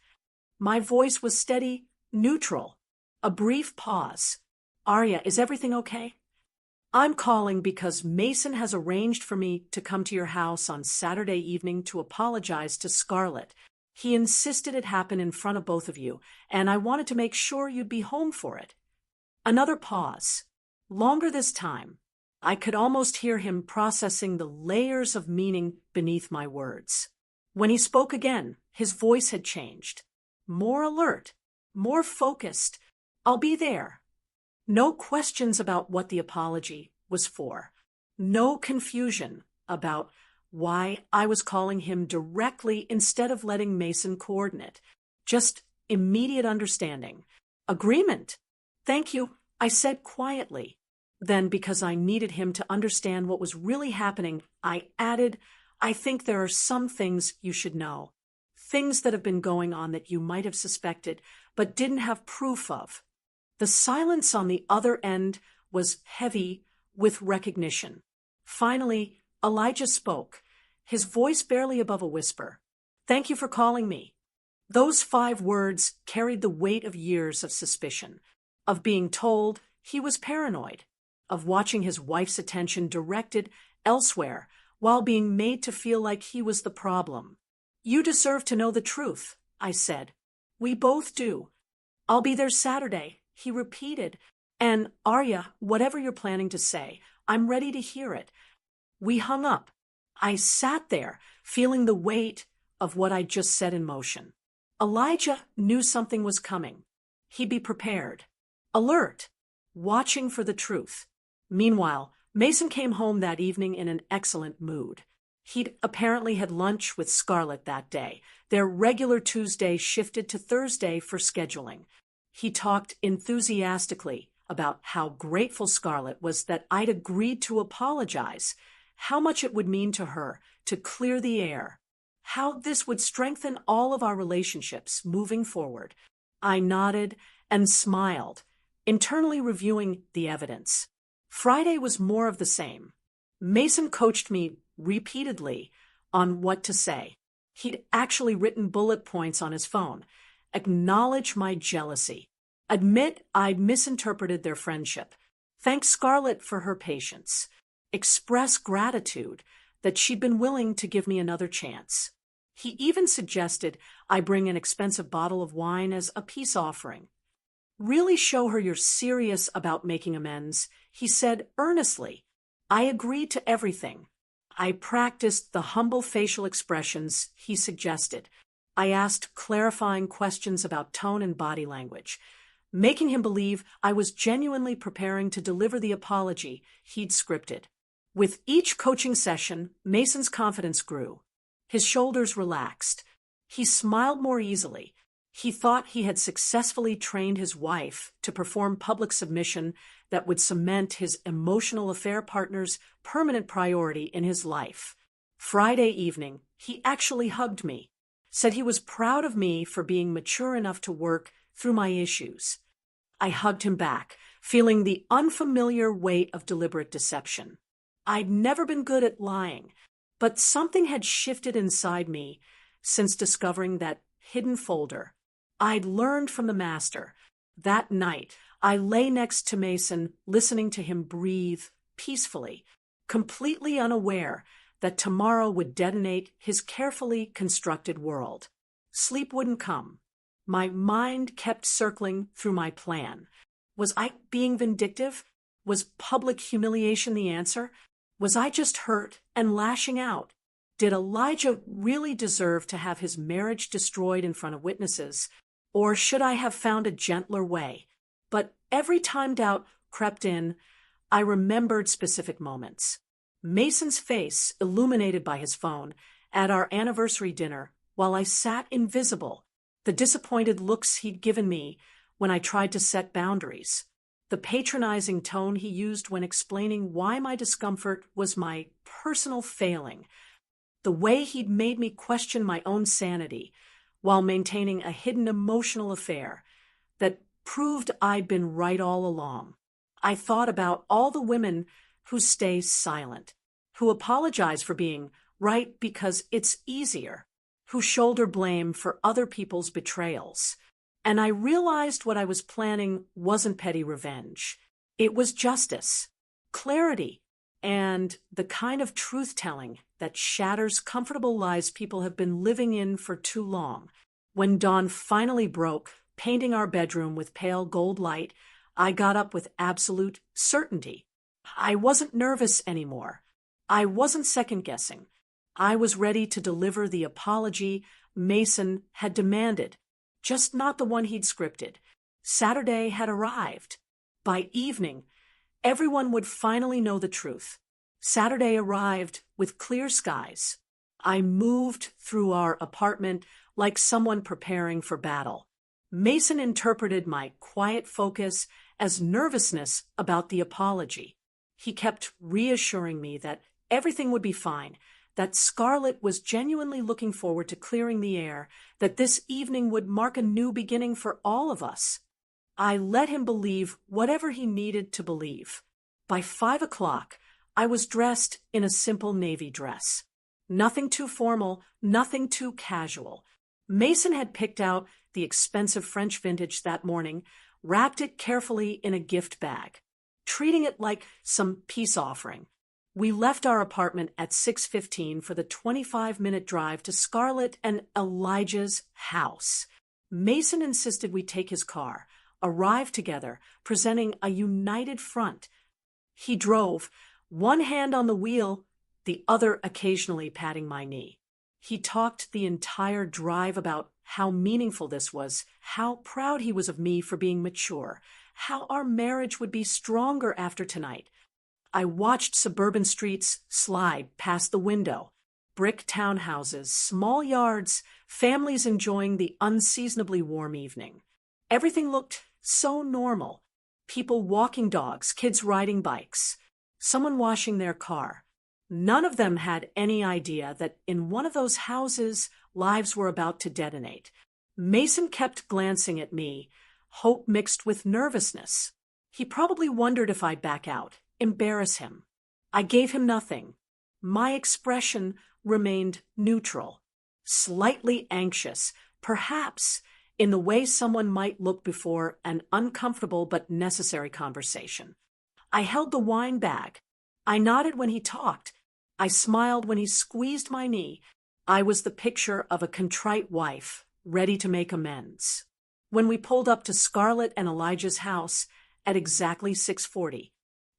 Speaker 1: My voice was steady, neutral. A brief pause. "Arya, is everything okay?" "I'm calling because Mason has arranged for me to come to your house on Saturday evening to apologize to Scarlett. He insisted it happen in front of both of you, and I wanted to make sure you'd be home for it." Another pause. Longer this time. I could almost hear him processing the layers of meaning beneath my words. When he spoke again, his voice had changed. More alert, more focused. "I'll be there." No questions about what the apology was for. No confusion about why I was calling him directly instead of letting Mason coordinate. Just immediate understanding. Agreement. "Thank you," I said quietly. Then, because I needed him to understand what was really happening, I added, "I think there are some things you should know. Things that have been going on that you might have suspected, but didn't have proof of." The silence on the other end was heavy with recognition. Finally, Elijah spoke, his voice barely above a whisper. "Thank you for calling me." Those 5 words carried the weight of years of suspicion, of being told he was paranoid, of watching his wife's attention directed elsewhere while being made to feel like he was the problem. "You deserve to know the truth," I said. "We both do." "I'll be there Saturday," he repeated. "And Arya, whatever you're planning to say, I'm ready to hear it." We hung up. I sat there, feeling the weight of what I'd just set in motion. Elijah knew something was coming. He'd be prepared, alert, watching for the truth. Meanwhile, Mason came home that evening in an excellent mood. He'd apparently had lunch with Scarlett that day. Their regular Tuesday shifted to Thursday for scheduling. He talked enthusiastically about how grateful Scarlett was that I'd agreed to apologize, how much it would mean to her to clear the air, how this would strengthen all of our relationships moving forward. I nodded and smiled, internally reviewing the evidence. Friday was more of the same. Mason coached me repeatedly on what to say. He'd actually written bullet points on his phone. Acknowledge my jealousy. Admit I'd misinterpreted their friendship. Thank Scarlett for her patience. Express gratitude that she'd been willing to give me another chance. He even suggested I bring an expensive bottle of wine as a peace offering. "Really show her you're serious about making amends," he said earnestly. I agreed to everything. I practiced the humble facial expressions he suggested. I asked clarifying questions about tone and body language, making him believe I was genuinely preparing to deliver the apology he'd scripted. With each coaching session, Mason's confidence grew. His shoulders relaxed. He smiled more easily. He thought he had successfully trained his wife to perform public submission that would cement his emotional affair partner's permanent priority in his life. Friday evening, he actually hugged me, said he was proud of me for being mature enough to work through my issues. I hugged him back, feeling the unfamiliar weight of deliberate deception. I'd never been good at lying, but something had shifted inside me since discovering that hidden folder. I'd learned from the master. That night, I lay next to Mason, listening to him breathe peacefully, completely unaware that tomorrow would detonate his carefully constructed world. Sleep wouldn't come. My mind kept circling through my plan. Was I being vindictive? Was public humiliation the answer? Was I just hurt and lashing out? Did Elijah really deserve to have his marriage destroyed in front of witnesses? Or should I have found a gentler way? But every time doubt crept in, I remembered specific moments. Mason's face, illuminated by his phone, at our anniversary dinner, while I sat invisible, the disappointed looks he'd given me when I tried to set boundaries, the patronizing tone he used when explaining why my discomfort was my personal failing, the way he'd made me question my own sanity while maintaining a hidden emotional affair that proved I'd been right all along. I thought about all the women who stay silent, who apologize for being right because it's easier, who shoulder blame for other people's betrayals. And I realized what I was planning wasn't petty revenge. It was justice, clarity, and the kind of truth-telling that shatters comfortable lies people have been living in for too long. When dawn finally broke, painting our bedroom with pale gold light, I got up with absolute certainty. I wasn't nervous anymore. I wasn't second-guessing. I was ready to deliver the apology Mason had demanded, just not the one he'd scripted. Saturday had arrived. By evening, everyone would finally know the truth. Saturday arrived with clear skies. I moved through our apartment like someone preparing for battle. Mason interpreted my quiet focus as nervousness about the apology. He kept reassuring me that everything would be fine, that Scarlett was genuinely looking forward to clearing the air, that this evening would mark a new beginning for all of us. I let him believe whatever he needed to believe. By 5 o'clock, I was dressed in a simple navy dress. Nothing too formal, nothing too casual. Mason had picked out the expensive French vintage that morning, wrapped it carefully in a gift bag, treating it like some peace offering. We left our apartment at 6:15 for the 25-minute drive to Scarlett and Elijah's house. Mason insisted we take his car, arrive together, presenting a united front. He drove, one hand on the wheel, the other occasionally patting my knee. He talked the entire drive about how meaningful this was, how proud he was of me for being mature, how our marriage would be stronger after tonight. I watched suburban streets slide past the window, brick townhouses, small yards, families enjoying the unseasonably warm evening. Everything looked so normal. People walking dogs, kids riding bikes, someone washing their car. None of them had any idea that in one of those houses, lives were about to detonate. Mason kept glancing at me, hope mixed with nervousness. He probably wondered if I'd back out, embarrass him. I gave him nothing. My expression remained neutral, slightly anxious, perhaps in the way someone might look before an uncomfortable but necessary conversation. I held the wine bag. I nodded when he talked. I smiled when he squeezed my knee. I was the picture of a contrite wife, ready to make amends. When we pulled up to Scarlett and Elijah's house at exactly 6:40,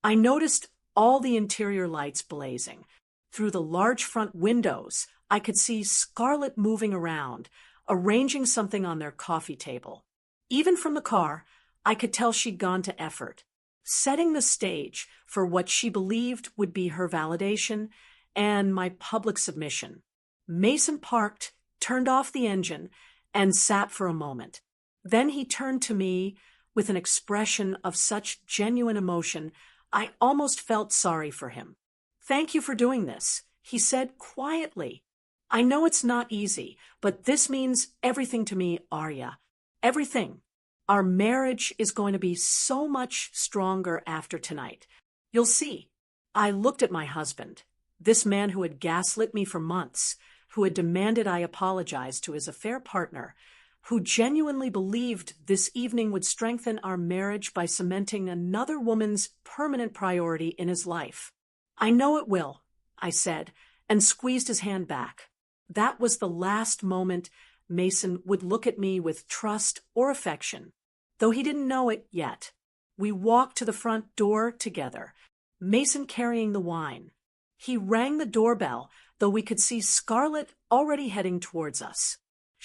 Speaker 1: I noticed all the interior lights blazing. Through the large front windows, I could see Scarlett moving around, arranging something on their coffee table. Even from the car, I could tell she'd gone to effort, setting the stage for what she believed would be her validation and my public submission. Mason parked, turned off the engine, and sat for a moment. Then he turned to me with an expression of such genuine emotion, I almost felt sorry for him. "Thank you for doing this," he said quietly. "I know it's not easy, but this means everything to me, Arya. Everything. Our marriage is going to be so much stronger after tonight. You'll see." I looked at my husband, this man who had gaslit me for months, who had demanded I apologize to his affair partner, who genuinely believed this evening would strengthen our marriage by cementing another woman's permanent priority in his life. "I know it will," I said, and squeezed his hand back. That was the last moment Mason would look at me with trust or affection, though he didn't know it yet. We walked to the front door together, Mason carrying the wine. He rang the doorbell, though we could see Scarlett already heading towards us.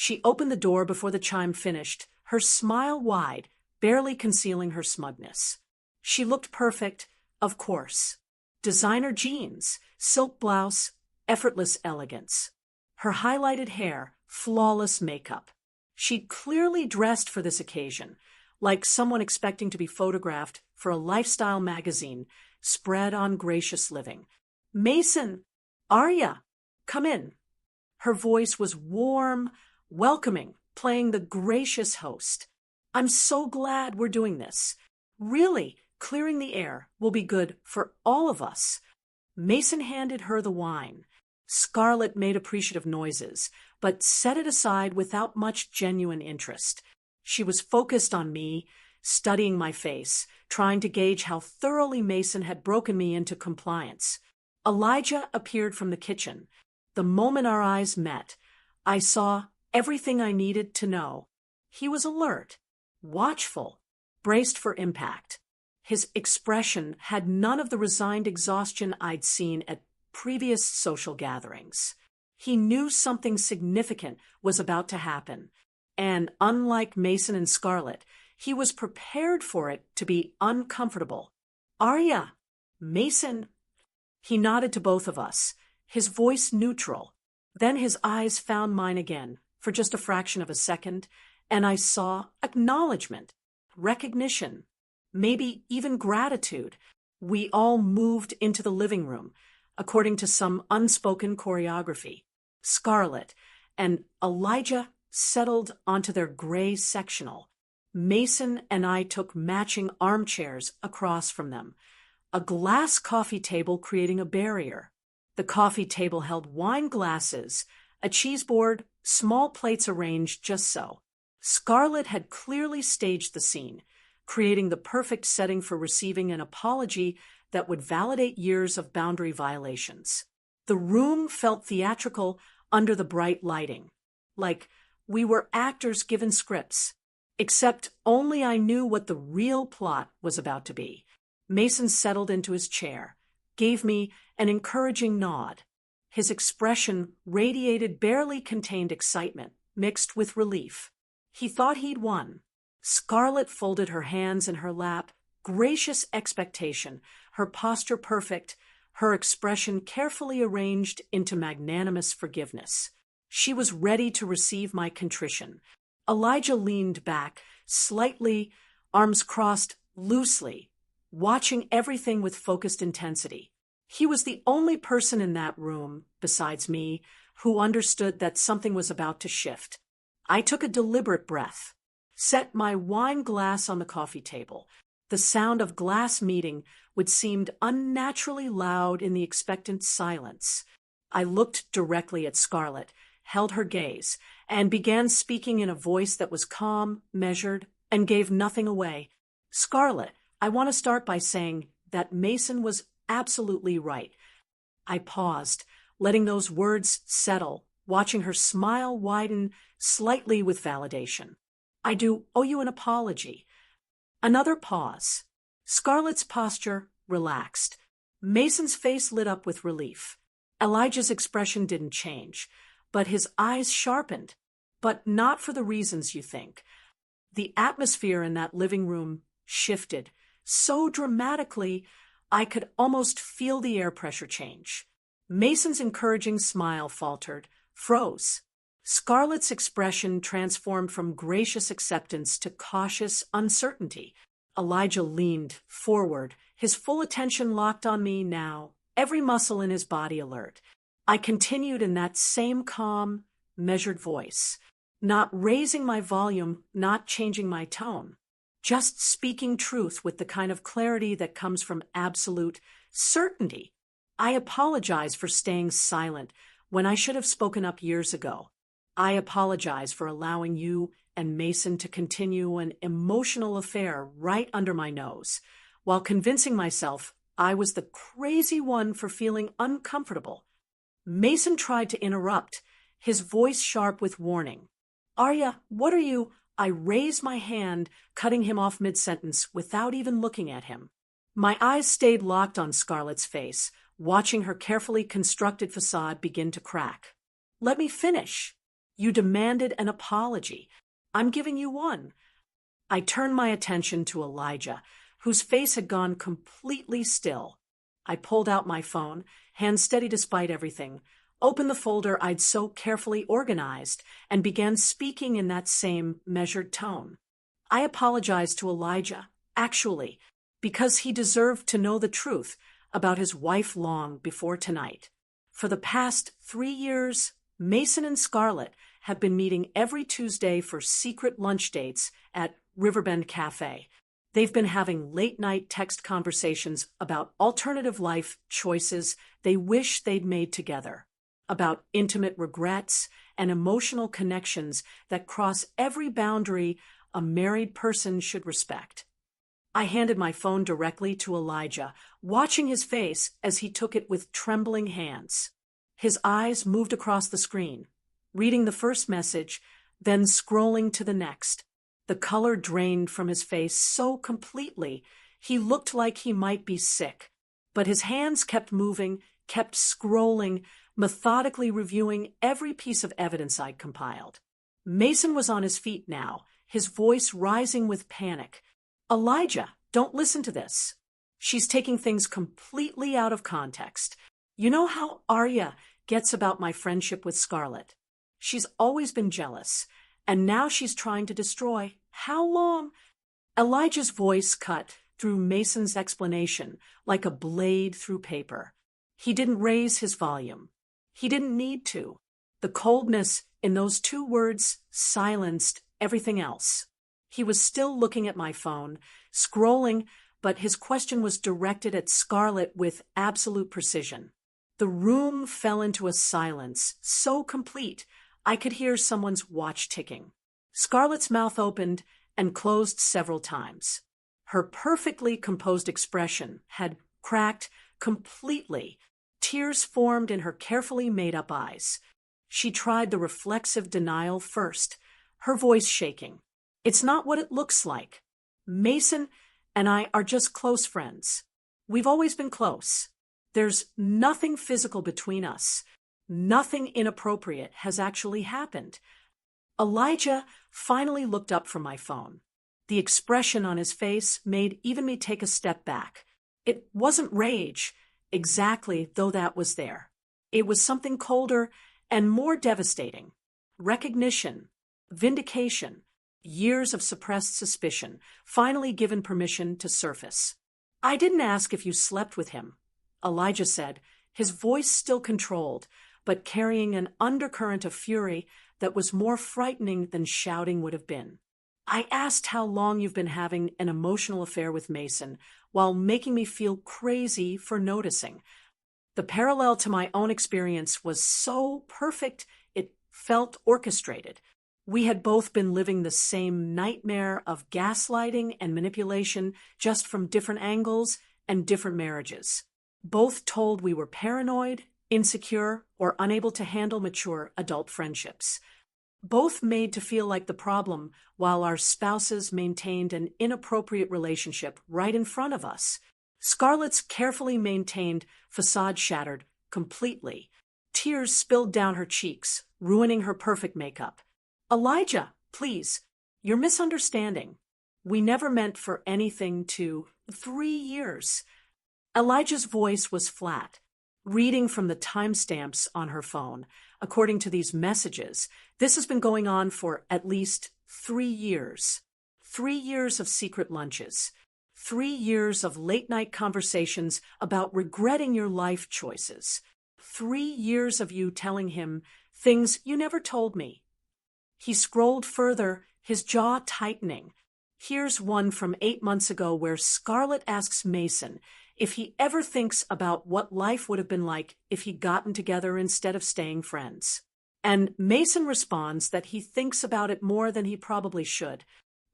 Speaker 1: She opened the door before the chime finished, her smile wide, barely concealing her smugness. She looked perfect, of course. Designer jeans, silk blouse, effortless elegance. Her highlighted hair, flawless makeup. She'd clearly dressed for this occasion, like someone expecting to be photographed for a lifestyle magazine spread on gracious living. "Mason! Arya! Come in." Her voice was warm, welcoming, playing the gracious host. "I'm so glad we're doing this. Really, clearing the air will be good for all of us." Mason handed her the wine. Scarlett made appreciative noises, but set it aside without much genuine interest. She was focused on me, studying my face, trying to gauge how thoroughly Mason had broken me into compliance. Elijah appeared from the kitchen. The moment our eyes met, I saw everything I needed to know. He was alert, watchful, braced for impact. His expression had none of the resigned exhaustion I'd seen at previous social gatherings. He knew something significant was about to happen, and unlike Mason and Scarlett, he was prepared for it to be uncomfortable. "Arya! Mason!" He nodded to both of us, his voice neutral. Then his eyes found mine again, for just a fraction of a second, and I saw acknowledgement, recognition, maybe even gratitude. We all moved into the living room, according to some unspoken choreography. Scarlett and Elijah settled onto their gray sectional. Mason and I took matching armchairs across from them, a glass coffee table creating a barrier. The coffee table held wine glasses, a cheese board, small plates arranged just so. Scarlett had clearly staged the scene, creating the perfect setting for receiving an apology that would validate years of boundary violations. The room felt theatrical under the bright lighting, like we were actors given scripts, except only I knew what the real plot was about to be. Mason settled into his chair, gave me an encouraging nod. His expression radiated barely contained excitement, mixed with relief. He thought he'd won. Scarlett folded her hands in her lap, gracious expectation, her posture perfect, her expression carefully arranged into magnanimous forgiveness. She was ready to receive my contrition. Elijah leaned back, slightly, arms crossed, loosely, watching everything with focused intensity. He was the only person in that room, besides me, who understood that something was about to shift. I took a deliberate breath, set my wine glass on the coffee table. The sound of glass meeting would seem unnaturally loud in the expectant silence. I looked directly at Scarlett, held her gaze, and began speaking in a voice that was calm, measured, and gave nothing away. "Scarlett, I want to start by saying that Mason was absolutely right." I paused, letting those words settle, watching her smile widen slightly with validation. "I do owe you an apology." Another pause. Scarlett's posture relaxed. Mason's face lit up with relief. Elijah's expression didn't change, but his eyes sharpened. But not for the reasons you think. The atmosphere in that living room shifted so dramatically I could almost feel the air pressure change. Mason's encouraging smile faltered, froze. Scarlett's expression transformed from gracious acceptance to cautious uncertainty. Elijah leaned forward, his full attention locked on me now, every muscle in his body alert. I continued in that same calm, measured voice, not raising my volume, not changing my tone, just speaking truth with the kind of clarity that comes from absolute certainty. "I apologize for staying silent when I should have spoken up years ago. I apologize for allowing you and Mason to continue an emotional affair right under my nose, while convincing myself I was the crazy one for feeling uncomfortable." Mason tried to interrupt, his voice sharp with warning. "Arya, what are you—" I raised my hand, cutting him off mid-sentence without even looking at him. My eyes stayed locked on Scarlett's face, watching her carefully constructed facade begin to crack. "Let me finish. You demanded an apology. I'm giving you one. I turned my attention to Elijah, whose face had gone completely still. I pulled out my phone, hands steady despite everything, opened the folder I'd so carefully organized, and began speaking in that same measured tone. I apologized to Elijah, actually, because he deserved to know the truth about his wife long before tonight. For the past 3 years, Mason and Scarlett have been meeting every Tuesday for secret lunch dates at Riverbend Cafe. They've been having late-night text conversations about alternative life choices they wish they'd made together, about intimate regrets and emotional connections that cross every boundary a married person should respect. I handed my phone directly to Elijah, watching his face as he took it with trembling hands. His eyes moved across the screen, reading the first message, then scrolling to the next. The color drained from his face so completely, he looked like he might be sick. But his hands kept moving, kept scrolling, methodically reviewing every piece of evidence I'd compiled. Mason was on his feet now, his voice rising with panic. Elijah, don't listen to this. She's taking things completely out of context. You know how Arya gets about my friendship with Scarlett? She's always been jealous, and now she's trying to destroy. How long? Elijah's voice cut through Mason's explanation like a blade through paper. He didn't raise his volume. He didn't need to. The coldness in those 2 words silenced everything else. He was still looking at my phone, scrolling, but his question was directed at Scarlett with absolute precision. The room fell into a silence so complete I could hear someone's watch ticking. Scarlett's mouth opened and closed several times. Her perfectly composed expression had cracked completely. Tears formed in her carefully made-up eyes. She tried the reflexive denial first, her voice shaking. It's not what it looks like. Mason and I are just close friends. We've always been close. There's nothing physical between us. Nothing inappropriate has actually happened. Elijah finally looked up from my phone. The expression on his face made even me take a step back. It wasn't rage, exactly, though that was there. It was something colder and more devastating. Recognition, vindication, years of suppressed suspicion, finally given permission to surface. I didn't ask if you slept with him, Elijah said, his voice still controlled, but carrying an undercurrent of fury that was more frightening than shouting would have been. I asked how long you've been having an emotional affair with Mason, while making me feel crazy for noticing. The parallel to my own experience was so perfect, it felt orchestrated. We had both been living the same nightmare of gaslighting and manipulation, just from different angles and different marriages. Both told we were paranoid, insecure, or unable to handle mature adult friendships. Both made to feel like the problem while our spouses maintained an inappropriate relationship right in front of us. Scarlett's carefully maintained facade shattered completely. Tears spilled down her cheeks, ruining her perfect makeup. Elijah, please, you're misunderstanding. We never meant for anything to 3 years. Elijah's voice was flat, reading from the timestamps on her phone. According to these messages, this has been going on for at least 3 years. 3 years of secret lunches. 3 years of late-night conversations about regretting your life choices. 3 years of you telling him things you never told me. He scrolled further, his jaw tightening. Here's one from 8 months ago where Scarlett asks Mason if he ever thinks about what life would have been like if he'd gotten together instead of staying friends. And Mason responds that he thinks about it more than he probably should.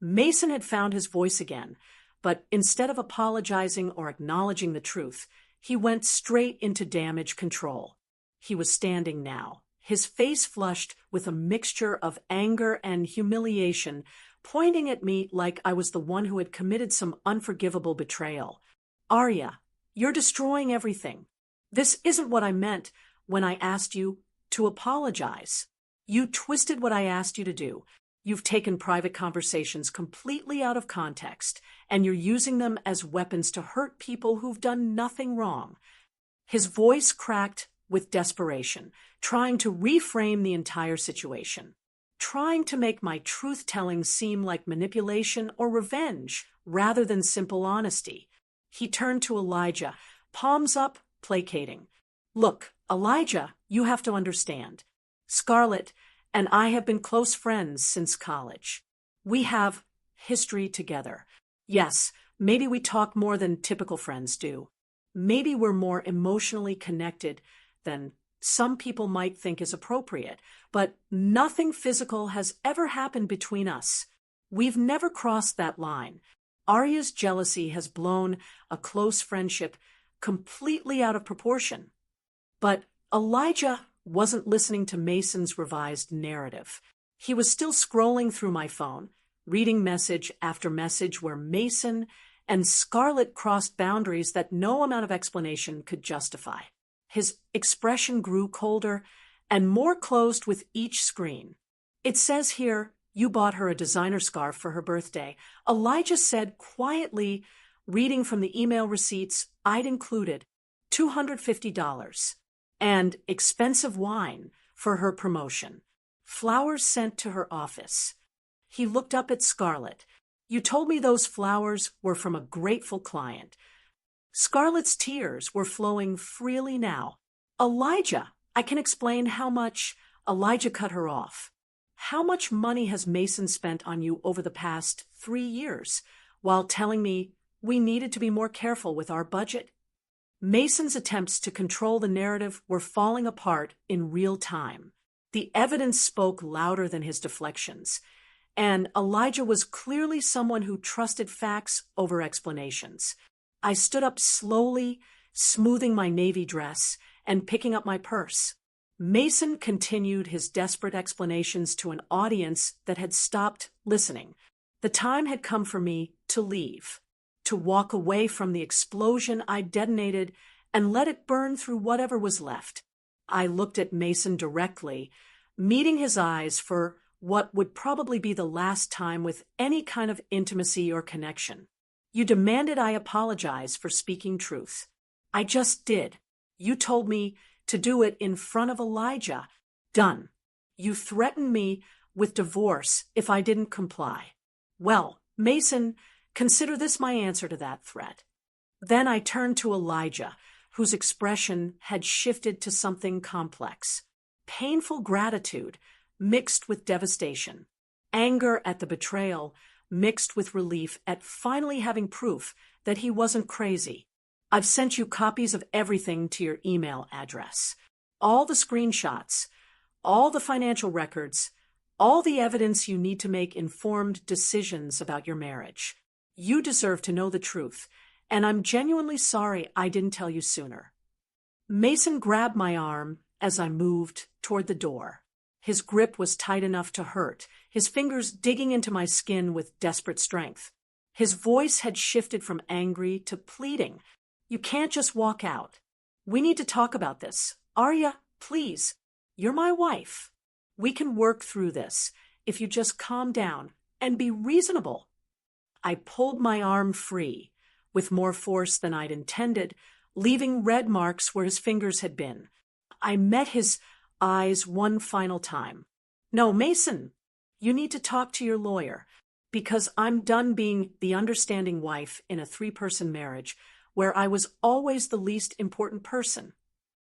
Speaker 1: Mason had found his voice again, but instead of apologizing or acknowledging the truth, he went straight into damage control. He was standing now, his face flushed with a mixture of anger and humiliation, pointing at me like I was the one who had committed some unforgivable betrayal. Arya, you're destroying everything. This isn't what I meant when I asked you to apologize. You twisted what I asked you to do. You've taken private conversations completely out of context, and you're using them as weapons to hurt people who've done nothing wrong. His voice cracked with desperation, trying to reframe the entire situation, trying to make my truth-telling seem like manipulation or revenge rather than simple honesty. He turned to Elijah, palms up, placating. Look, Elijah, you have to understand. Scarlett and I have been close friends since college. We have history together. Yes, maybe we talk more than typical friends do. Maybe we're more emotionally connected than some people might think is appropriate, but nothing physical has ever happened between us. We've never crossed that line. Arya's jealousy has blown a close friendship completely out of proportion. But Elijah wasn't listening to Mason's revised narrative. He was still scrolling through my phone, reading message after message where Mason and Scarlett crossed boundaries that no amount of explanation could justify. His expression grew colder and more closed with each screen. It says here, you bought her a designer scarf for her birthday. Elijah said quietly, reading from the email receipts I'd included, $250. And expensive wine for her promotion. Flowers sent to her office. He looked up at Scarlett. You told me those flowers were from a grateful client. Scarlett's tears were flowing freely now. Elijah, I can explain how much. Elijah cut her off. How much money has Mason spent on you over the past 3 years, while telling me we needed to be more careful with our budget? Mason's attempts to control the narrative were falling apart in real time. The evidence spoke louder than his deflections, and Elijah was clearly someone who trusted facts over explanations. I stood up slowly, smoothing my navy dress and picking up my purse. Mason continued his desperate explanations to an audience that had stopped listening. The time had come for me to leave, to walk away from the explosion I detonated and let it burn through whatever was left. I looked at Mason directly, meeting his eyes for what would probably be the last time with any kind of intimacy or connection. You demanded I apologize for speaking truth. I just did. You told me to do it in front of Elijah. Done. You threatened me with divorce if I didn't comply. Well, Mason, consider this my answer to that threat. Then I turned to Elijah, whose expression had shifted to something complex. Painful gratitude mixed with devastation. Anger at the betrayal mixed with relief at finally having proof that he wasn't crazy. I've sent you copies of everything to your email address. All the screenshots, all the financial records, all the evidence you need to make informed decisions about your marriage. You deserve to know the truth, and I'm genuinely sorry I didn't tell you sooner. Mason grabbed my arm as I moved toward the door. His grip was tight enough to hurt, his fingers digging into my skin with desperate strength. His voice had shifted from angry to pleading. You can't just walk out. We need to talk about this. Arya, please. You're my wife. We can work through this if you just calm down and be reasonable. I pulled my arm free, with more force than I'd intended, leaving red marks where his fingers had been. I met his eyes one final time. No, Mason, you need to talk to your lawyer, because I'm done being the understanding wife in a 3-person marriage where I was always the least important person.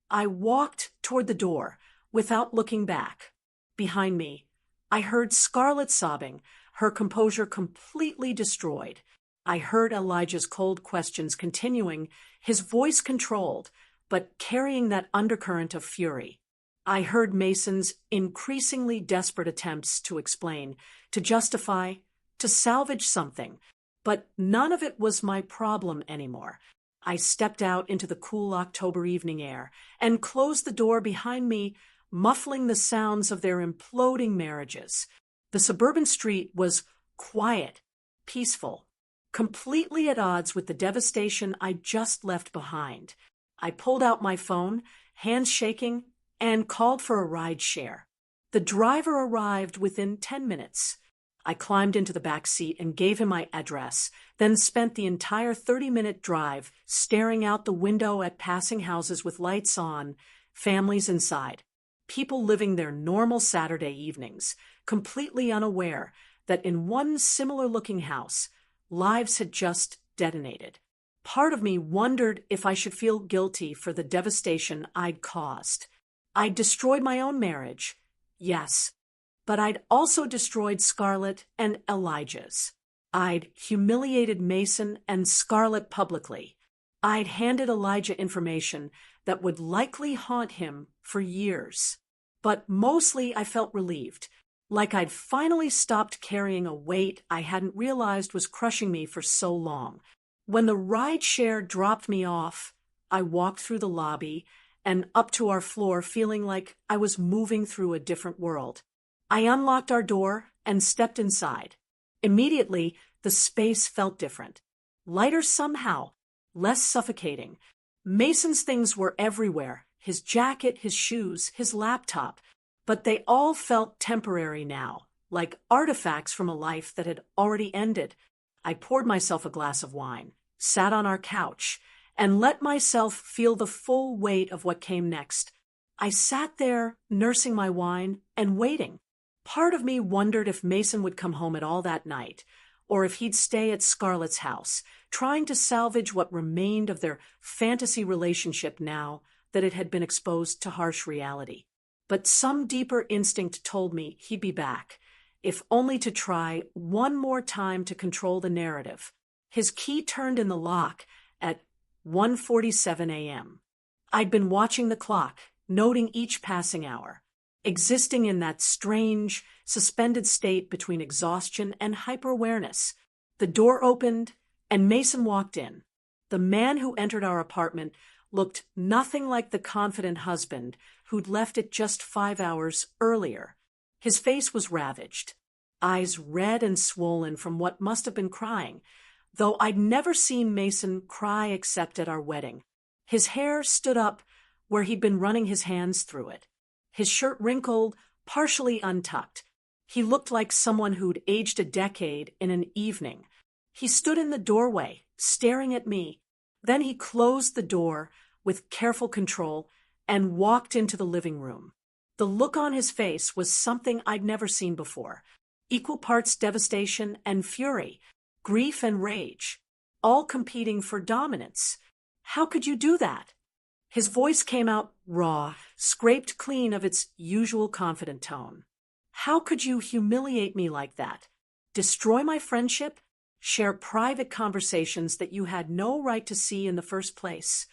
Speaker 1: I walked toward the door without looking back. Behind me, I heard Scarlett sobbing, her composure completely destroyed. I heard Elijah's cold questions continuing, his voice controlled, but carrying that undercurrent of fury. I heard Mason's increasingly desperate attempts to explain, to justify, to salvage something, but none of it was my problem anymore. I stepped out into the cool October evening air and closed the door behind me, muffling the sounds of their imploding marriages. The suburban street was quiet, peaceful, completely at odds with the devastation I just left behind. I pulled out my phone, hands shaking, and called for a ride share. The driver arrived within 10 minutes. I climbed into the back seat and gave him my address, then spent the entire 30-minute drive staring out the window at passing houses with lights on, families inside, people living their normal Saturday evenings, completely unaware that in one similar-looking house, lives had just detonated. Part of me wondered if I should feel guilty for the devastation I'd caused. I'd destroyed my own marriage, yes, but I'd also destroyed Scarlett and Elijah's. I'd humiliated Mason and Scarlett publicly. I'd handed Elijah information that would likely haunt him for years. But mostly I felt relieved, like I'd finally stopped carrying a weight I hadn't realized was crushing me for so long. When the rideshare dropped me off, I walked through the lobby and up to our floor feeling like I was moving through a different world. I unlocked our door and stepped inside. Immediately, the space felt different. Lighter somehow, less suffocating. Mason's things were everywhere, his jacket, his shoes, his laptop, but they all felt temporary now, like artifacts from a life that had already ended. I poured myself a glass of wine, sat on our couch, and let myself feel the full weight of what came next. I sat there, nursing my wine and waiting. Part of me wondered if Mason would come home at all that night, or if he'd stay at Scarlett's house, trying to salvage what remained of their fantasy relationship now that it had been exposed to harsh reality. But some deeper instinct told me he'd be back, if only to try one more time to control the narrative. His key turned in the lock at 1:47 a.m. I'd been watching the clock, noting each passing hour, existing in that strange, suspended state between exhaustion and hyper-awareness. The door opened, and Mason walked in. The man who entered our apartment looked nothing like the confident husband who'd left it just 5 hours earlier. His face was ravaged, eyes red and swollen from what must have been crying, though I'd never seen Mason cry except at our wedding. His hair stood up where he'd been running his hands through it. His shirt wrinkled, partially untucked. He looked like someone who'd aged a decade in an evening. He stood in the doorway, staring at me. Then he closed the door with careful control and walked into the living room. The look on his face was something I'd never seen before. Equal parts devastation and fury, grief and rage, all competing for dominance. How could you do that? His voice came out raw, scraped clean of its usual confident tone. How could you humiliate me like that? Destroy my friendship? Share private conversations that you had no right to see in the first place?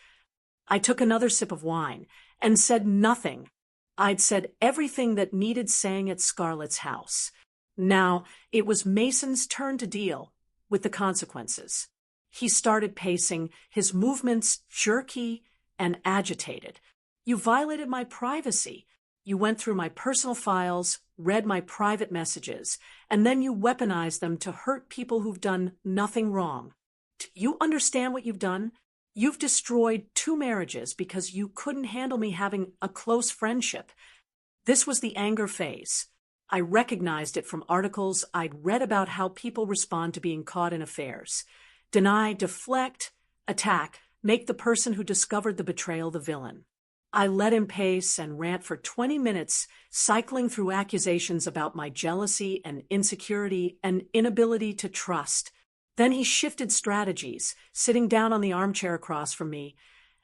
Speaker 1: I took another sip of wine and said nothing. I'd said everything that needed saying at Scarlett's house. Now it was Mason's turn to deal with the consequences. He started pacing, his movements jerky and agitated. You violated my privacy. You went through my personal files, read my private messages, and then you weaponized them to hurt people who've done nothing wrong. Do you understand what you've done? You've destroyed 2 marriages because you couldn't handle me having a close friendship. This was the anger phase. I recognized it from articles I'd read about how people respond to being caught in affairs. Deny, deflect, attack, make the person who discovered the betrayal the villain. I let him pace and rant for 20 minutes, cycling through accusations about my jealousy and insecurity and inability to trust. Then he shifted strategies, sitting down on the armchair across from me,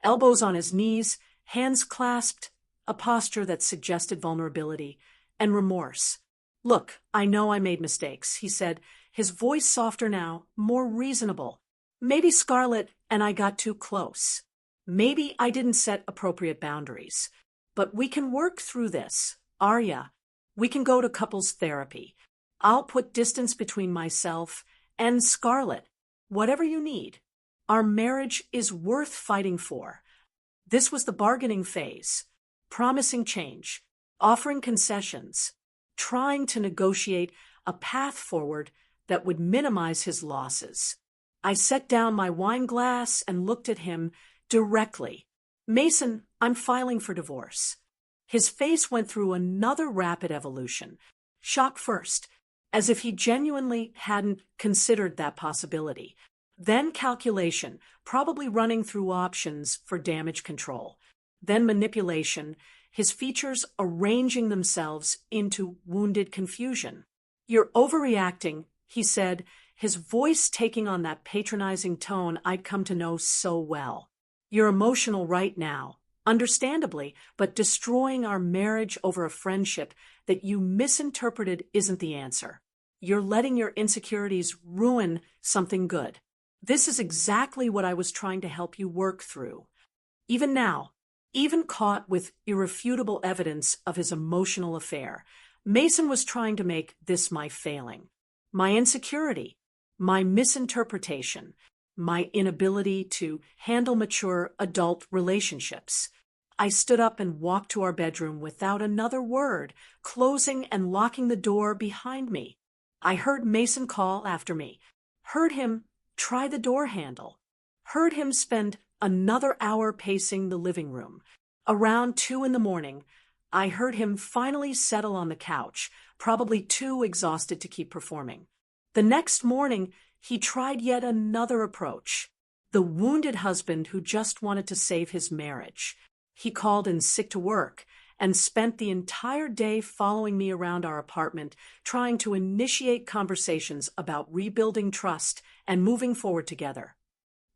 Speaker 1: elbows on his knees, hands clasped, a posture that suggested vulnerability and remorse. Look, I know I made mistakes, he said, his voice softer now, more reasonable. Maybe Scarlett and I got too close. Maybe I didn't set appropriate boundaries. But we can work through this. Arya, we can go to couples therapy. I'll put distance between myself and Scarlett. Whatever you need. Our marriage is worth fighting for. This was the bargaining phase. Promising change. Offering concessions. Trying to negotiate a path forward that would minimize his losses. I set down my wine glass and looked at him directly. Mason, I'm filing for divorce. His face went through another rapid evolution. Shock first, as if he genuinely hadn't considered that possibility. Then calculation, probably running through options for damage control. Then manipulation, his features arranging themselves into wounded confusion. "You're overreacting," he said, his voice taking on that patronizing tone I'd come to know so well. "You're emotional right now, understandably, but destroying our marriage over a friendship that you misinterpreted isn't the answer. You're letting your insecurities ruin something good. This is exactly what I was trying to help you work through." Even now, even caught with irrefutable evidence of his emotional affair, Mason was trying to make this my failing, my insecurity, my misinterpretation, my inability to handle mature adult relationships. I stood up and walked to our bedroom without another word, closing and locking the door behind me. I heard Mason call after me, heard him try the door handle, heard him spend another hour pacing the living room. Around 2 a.m, I heard him finally settle on the couch, probably too exhausted to keep performing. The next morning, he tried yet another approach. The wounded husband who just wanted to save his marriage. He called in sick to work and spent the entire day following me around our apartment, trying to initiate conversations about rebuilding trust and moving forward together.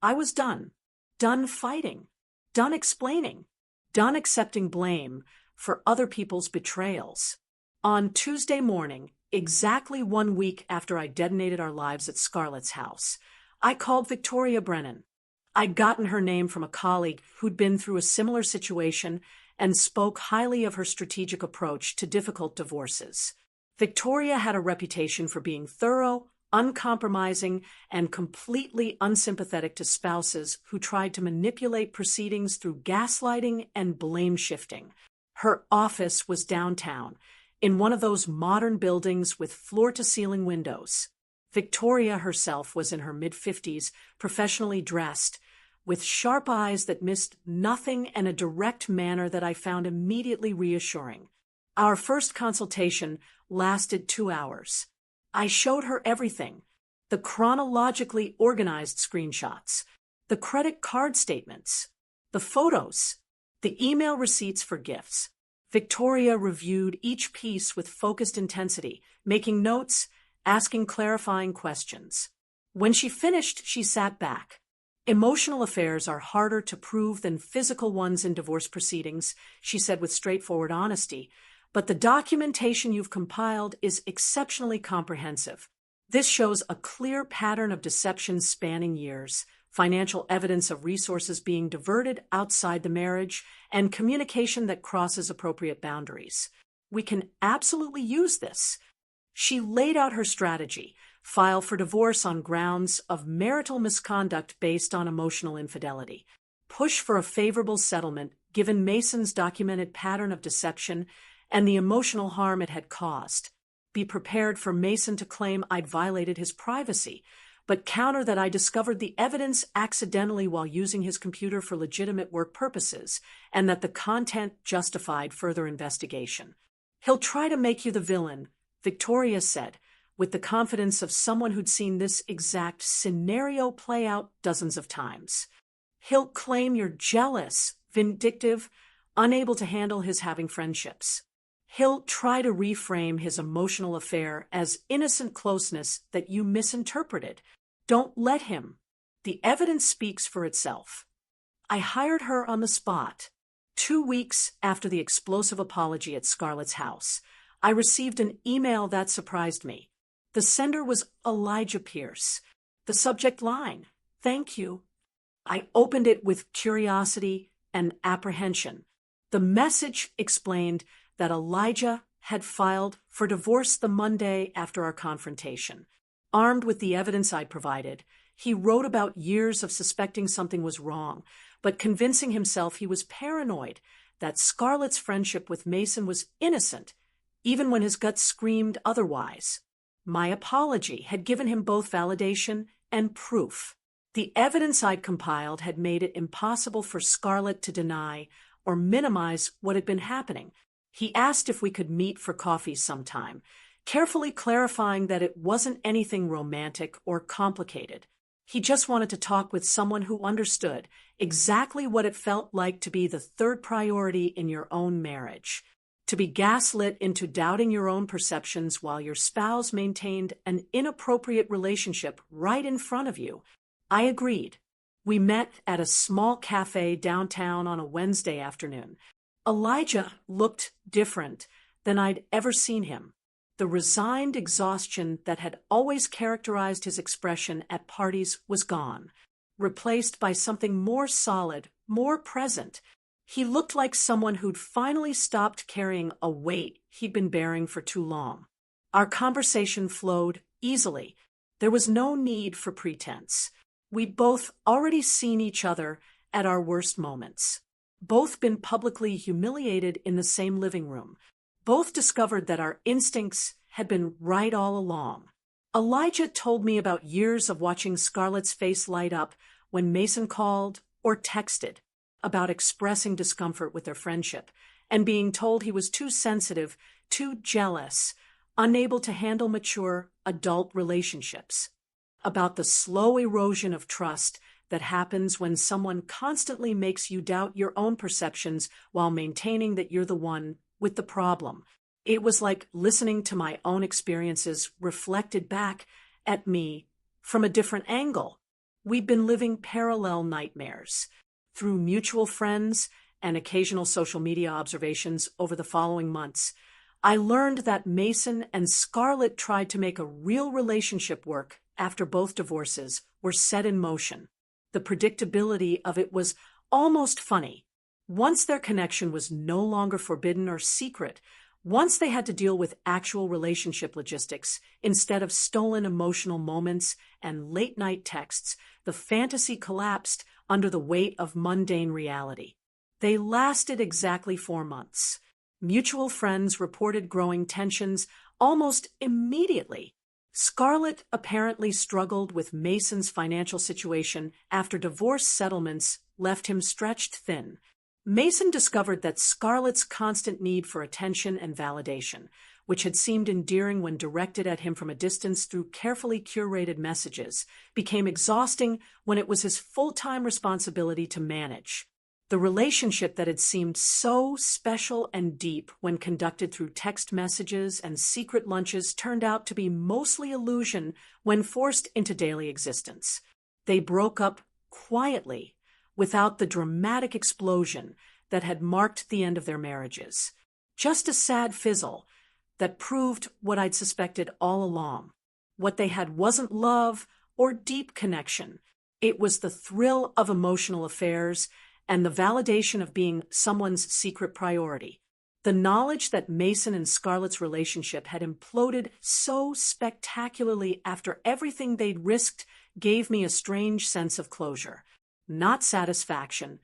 Speaker 1: I was done. Done fighting. Done explaining. Done accepting blame for other people's betrayals. On Tuesday morning, exactly 1 week after I detonated our lives at Scarlett's house, I called Victoria Brennan. I'd gotten her name from a colleague who'd been through a similar situation and spoke highly of her strategic approach to difficult divorces. Victoria had a reputation for being thorough, uncompromising, and completely unsympathetic to spouses who tried to manipulate proceedings through gaslighting and blame shifting. Her office was downtown, in one of those modern buildings with floor-to-ceiling windows. Victoria herself was in her mid-50s, professionally dressed, with sharp eyes that missed nothing and a direct manner that I found immediately reassuring. Our first consultation lasted 2 hours. I showed her everything: the chronologically organized screenshots, the credit card statements, the photos, the email receipts for gifts. Victoria reviewed each piece with focused intensity, making notes, asking clarifying questions. When she finished, she sat back. "Emotional affairs are harder to prove than physical ones in divorce proceedings," she said with straightforward honesty, "but the documentation you've compiled is exceptionally comprehensive. This shows a clear pattern of deception spanning years, financial evidence of resources being diverted outside the marriage, and communication that crosses appropriate boundaries. We can absolutely use this." She laid out her strategy: file for divorce on grounds of marital misconduct based on emotional infidelity, push for a favorable settlement given Mason's documented pattern of deception and the emotional harm it had caused, be prepared for Mason to claim I'd violated his privacy, but counter that I discovered the evidence accidentally while using his computer for legitimate work purposes, and that the content justified further investigation. "He'll try to make you the villain," Victoria said, with the confidence of someone who'd seen this exact scenario play out dozens of times. "He'll claim you're jealous, vindictive, unable to handle his having friendships. He'll try to reframe his emotional affair as innocent closeness that you misinterpreted. Don't let him. The evidence speaks for itself." I hired her on the spot. 2 weeks after the explosive apology at Scarlett's house, I received an email that surprised me. The sender was Elijah Pierce. The subject line: "Thank you." I opened it with curiosity and apprehension. The message explained that Elijah had filed for divorce the Monday after our confrontation. Armed with the evidence I provided, he wrote about years of suspecting something was wrong, but convincing himself he was paranoid that Scarlett's friendship with Mason was innocent, even when his gut screamed otherwise. My apology had given him both validation and proof. The evidence I'd compiled had made it impossible for Scarlett to deny or minimize what had been happening. He asked if we could meet for coffee sometime, carefully clarifying that it wasn't anything romantic or complicated. He just wanted to talk with someone who understood exactly what it felt like to be the third priority in your own marriage, to be gaslit into doubting your own perceptions while your spouse maintained an inappropriate relationship right in front of you. I agreed. We met at a small cafe downtown on a Wednesday afternoon. Elijah looked different than I'd ever seen him. The resigned exhaustion that had always characterized his expression at parties was gone, replaced by something more solid, more present. He looked like someone who'd finally stopped carrying a weight he'd been bearing for too long. Our conversation flowed easily. There was no need for pretense. We'd both already seen each other at our worst moments, both been publicly humiliated in the same living room, both discovered that our instincts had been right all along. Elijah told me about years of watching Scarlett's face light up when Mason called or texted about expressing discomfort with their friendship, and being told he was too sensitive, too jealous, unable to handle mature adult relationships, about the slow erosion of trust that happens when someone constantly makes you doubt your own perceptions while maintaining that you're the one with the problem. It was like listening to my own experiences reflected back at me from a different angle. We'd been living parallel nightmares. Through mutual friends and occasional social media observations over the following months, I learned that Mason and Scarlett tried to make a real relationship work after both divorces were set in motion. The predictability of it was almost funny. Once their connection was no longer forbidden or secret, once they had to deal with actual relationship logistics instead of stolen emotional moments and late-night texts, the fantasy collapsed under the weight of mundane reality. They lasted exactly 4 months. Mutual friends reported growing tensions almost immediately. Scarlett apparently struggled with Mason's financial situation after divorce settlements left him stretched thin. Mason discovered that Scarlett's constant need for attention and validation, which had seemed endearing when directed at him from a distance through carefully curated messages, became exhausting when it was his full-time responsibility to manage. The relationship that had seemed so special and deep when conducted through text messages and secret lunches turned out to be mostly illusion when forced into daily existence. They broke up quietly, without the dramatic explosion that had marked the end of their marriages. Just a sad fizzle that proved what I'd suspected all along. What they had wasn't love or deep connection. It was the thrill of emotional affairs and the validation of being someone's secret priority. The knowledge that Mason and Scarlett's relationship had imploded so spectacularly after everything they'd risked gave me a strange sense of closure. Not satisfaction,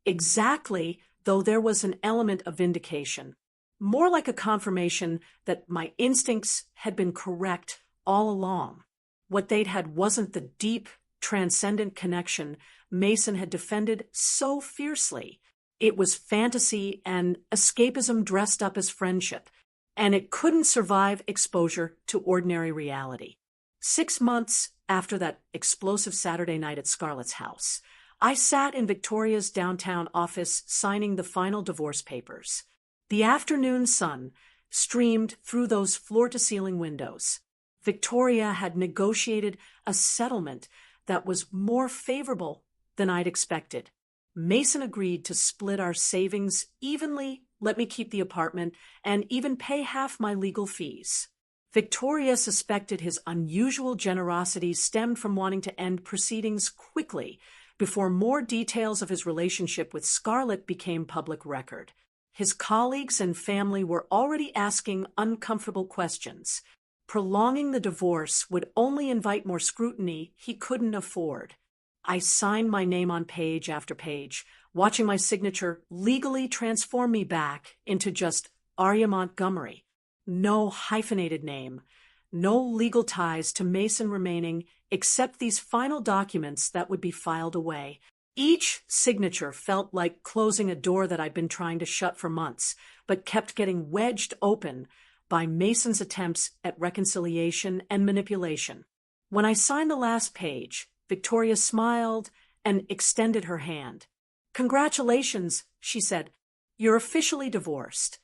Speaker 1: exactly, though there was an element of vindication. More like a confirmation that my instincts had been correct all along. What they'd had wasn't the deep, transcendent connection Mason had defended so fiercely. It was fantasy and escapism dressed up as friendship, and it couldn't survive exposure to ordinary reality. 6 months after that explosive Saturday night at Scarlett's house, I sat in Victoria's downtown office signing the final divorce papers. The afternoon sun streamed through those floor-to-ceiling windows. Victoria had negotiated a settlement that was more favorable than I'd expected. Mason agreed to split our savings evenly, let me keep the apartment, and even pay half my legal fees. Victoria suspected his unusual generosity stemmed from wanting to end proceedings quickly before more details of his relationship with Scarlett became public record. His colleagues and family were already asking uncomfortable questions. Prolonging the divorce would only invite more scrutiny he couldn't afford. I signed my name on page after page, watching my signature legally transform me back into just Arya Montgomery. No hyphenated name, no legal ties to Mason remaining except these final documents that would be filed away. Each signature felt like closing a door that I'd been trying to shut for months, but kept getting wedged open by Mason's attempts at reconciliation and manipulation. When I signed the last page, Victoria smiled and extended her hand. "Congratulations," she said. "You're officially divorced."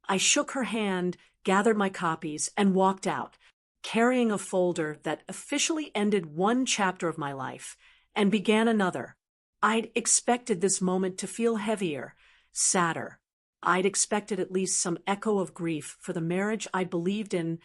Speaker 1: I shook her hand, gathered my copies, and walked out, carrying a folder that officially ended one chapter of my life and began another. I'd expected this moment to feel heavier, sadder. I'd expected at least some echo of grief for the marriage I believed in,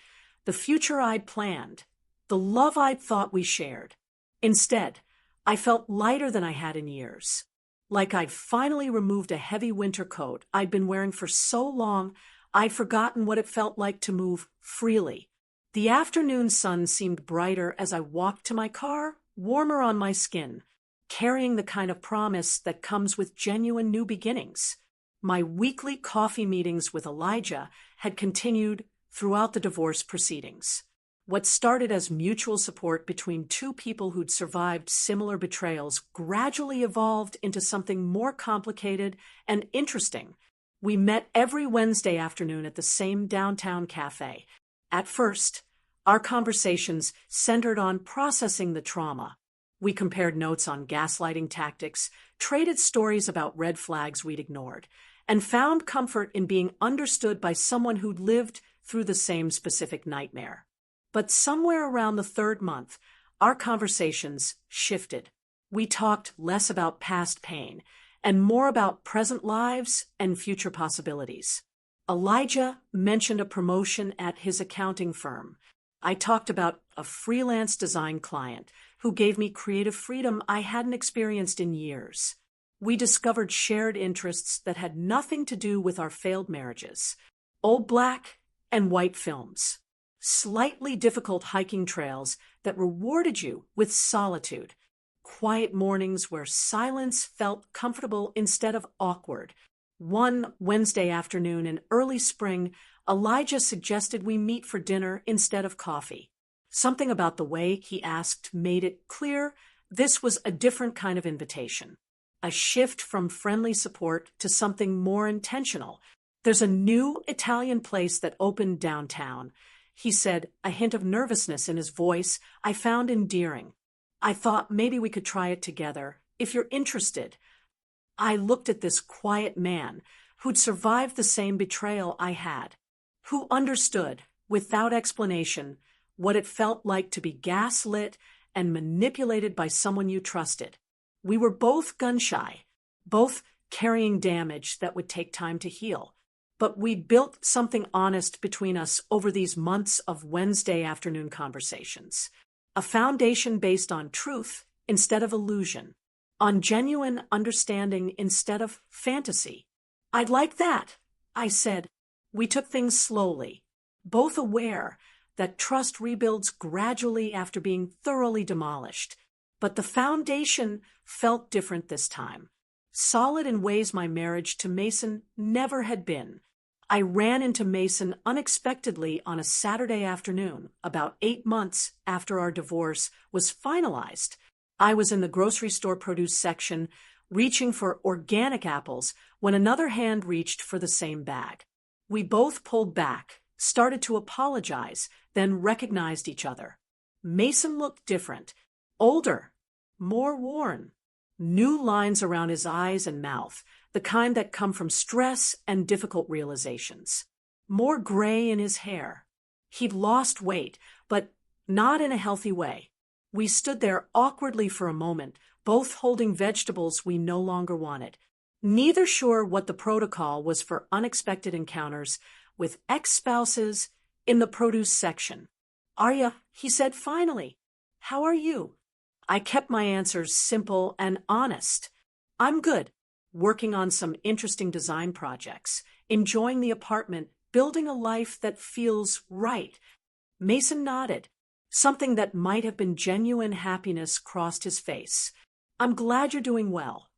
Speaker 1: the future I'd planned, the love I'd thought we shared. Instead, I felt lighter than I had in years, like I'd finally removed a heavy winter coat I'd been wearing for so long I'd forgotten what it felt like to move freely. The afternoon sun seemed brighter as I walked to my car, warmer on my skin, carrying the kind of promise that comes with genuine new beginnings. My weekly coffee meetings with Elijah had continued throughout the divorce proceedings. What started as mutual support between two people who'd survived similar betrayals gradually evolved into something more complicated and interesting. We met every Wednesday afternoon at the same downtown cafe. At first, our conversations centered on processing the trauma. We compared notes on gaslighting tactics, traded stories about red flags we'd ignored, and found comfort in being understood by someone who'd lived through the same specific nightmare. But somewhere around the third month, our conversations shifted. We talked less about past pain and more about present lives and future possibilities. Elijah mentioned a promotion at his accounting firm. I talked about a freelance design client who gave me creative freedom I hadn't experienced in years. We discovered shared interests that had nothing to do with our failed marriages: old black and white films, slightly difficult hiking trails that rewarded you with solitude, quiet mornings where silence felt comfortable instead of awkward. One Wednesday afternoon in early spring, Elijah suggested we meet for dinner instead of coffee. Something about the way he asked made it clear this was a different kind of invitation, a shift from friendly support to something more intentional. "There's a new Italian place that opened downtown," he said, a hint of nervousness in his voice I found endearing. "I thought maybe we could try it together, if you're interested." I looked at this quiet man who'd survived the same betrayal I had, who understood, without explanation, what it felt like to be gaslit and manipulated by someone you trusted. We were both gun-shy, both carrying damage that would take time to heal. But we built something honest between us over these months of Wednesday afternoon conversations. A foundation based on truth instead of illusion, on genuine understanding instead of fantasy. "I'd like that," I said. We took things slowly, both aware that trust rebuilds gradually after being thoroughly demolished. But the foundation felt different this time, solid in ways my marriage to Mason never had been. I ran into Mason unexpectedly on a Saturday afternoon, about 8 months after our divorce was finalized. I was in the grocery store produce section, reaching for organic apples, when another hand reached for the same bag. We both pulled back, started to apologize, then recognized each other. Mason looked different, older, more worn, new lines around his eyes and mouth, the kind that come from stress and difficult realizations. More gray in his hair. He'd lost weight, but not in a healthy way. We stood there awkwardly for a moment, both holding vegetables we no longer wanted, neither sure what the protocol was for unexpected encounters with ex-spouses in the produce section. "Arya," he said finally, "how are you?" I kept my answers simple and honest. "I'm good, working on some interesting design projects, enjoying the apartment, building a life that feels right." Mason nodded. Something that might have been genuine happiness crossed his face. "I'm glad you're doing well."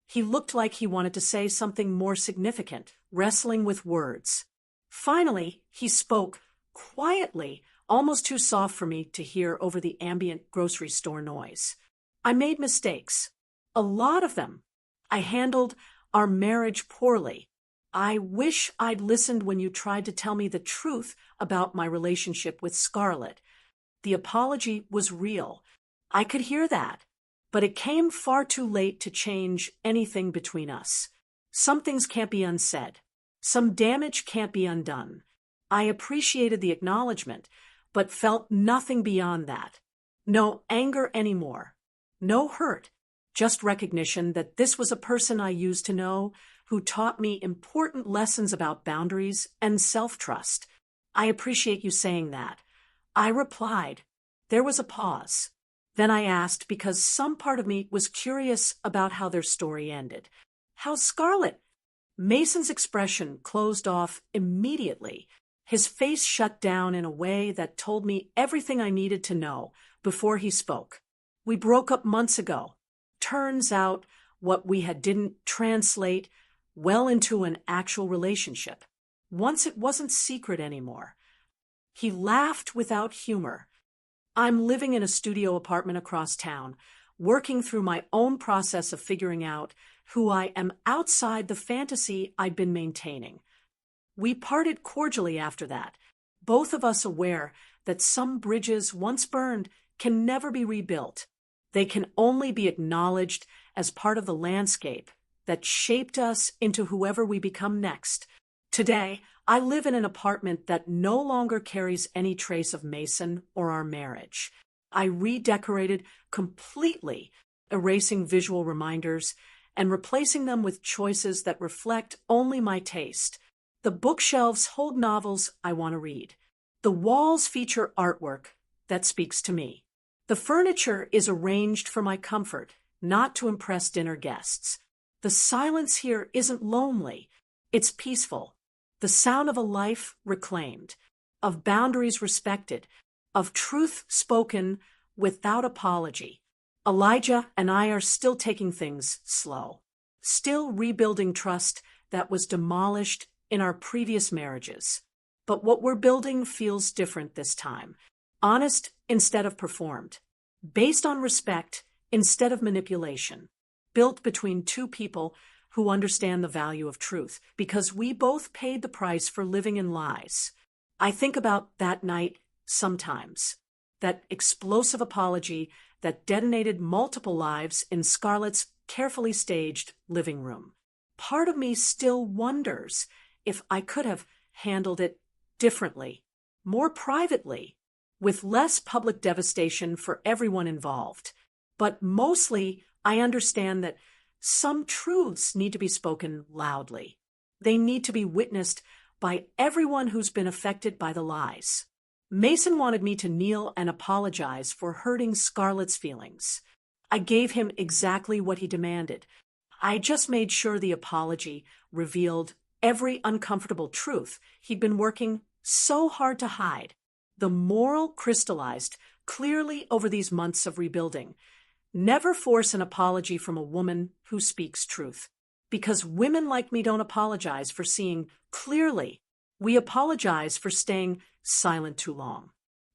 Speaker 1: He looked like he wanted to say something more significant, wrestling with words. Finally, he spoke, quietly, almost too soft for me to hear over the ambient grocery store noise. "I made mistakes. A lot of them. I handled our marriage poorly. I wish I'd listened when you tried to tell me the truth about my relationship with Scarlett. The apology was real. I could hear that. But it came far too late to change anything between us. Some things can't be unsaid. Some damage can't be undone. I appreciated the acknowledgement, but felt nothing beyond that. No anger anymore. No hurt. Just recognition that this was a person I used to know who taught me important lessons about boundaries and self-trust. I appreciate you saying that. I replied. There was a pause. Then I asked because some part of me was curious about how their story ended. How's Scarlett? Mason's expression closed off immediately. His face shut down in a way that told me everything I needed to know before he spoke. We broke up months ago. Turns out what we had didn't translate well into an actual relationship. Once it wasn't secret anymore. He laughed without humor. I'm living in a studio apartment across town, working through my own process of figuring out who I am outside the fantasy I'd been maintaining. We parted cordially after that, both of us aware that some bridges once burned can never be rebuilt. They can only be acknowledged as part of the landscape that shaped us into whoever we become next. Today, I live in an apartment that no longer carries any trace of Mason or our marriage. I redecorated completely, erasing visual reminders and replacing them with choices that reflect only my taste. The bookshelves hold novels I want to read. The walls feature artwork that speaks to me. The furniture is arranged for my comfort, not to impress dinner guests. The silence here isn't lonely. It's peaceful. The sound of a life reclaimed, of boundaries respected, of truth spoken without apology. Elijah and I are still taking things slow, still rebuilding trust that was demolished in our previous marriages. But what we're building feels different this time. Honest instead of performed. Based on respect instead of manipulation. Built between two people who understand the value of truth, because we both paid the price for living in lies. I think about that night sometimes. That explosive apology that detonated multiple lives in Scarlett's carefully staged living room. Part of me still wonders if I could have handled it differently, more privately, with less public devastation for everyone involved. But mostly, I understand that some truths need to be spoken loudly. They need to be witnessed by everyone who's been affected by the lies. Mason wanted me to kneel and apologize for hurting Scarlett's feelings. I gave him exactly what he demanded. I just made sure the apology revealed every uncomfortable truth he'd been working so hard to hide. The moral crystallized clearly over these months of rebuilding. Never force an apology from a woman who speaks truth. Because women like me don't apologize for seeing clearly. We apologize for staying silent too long.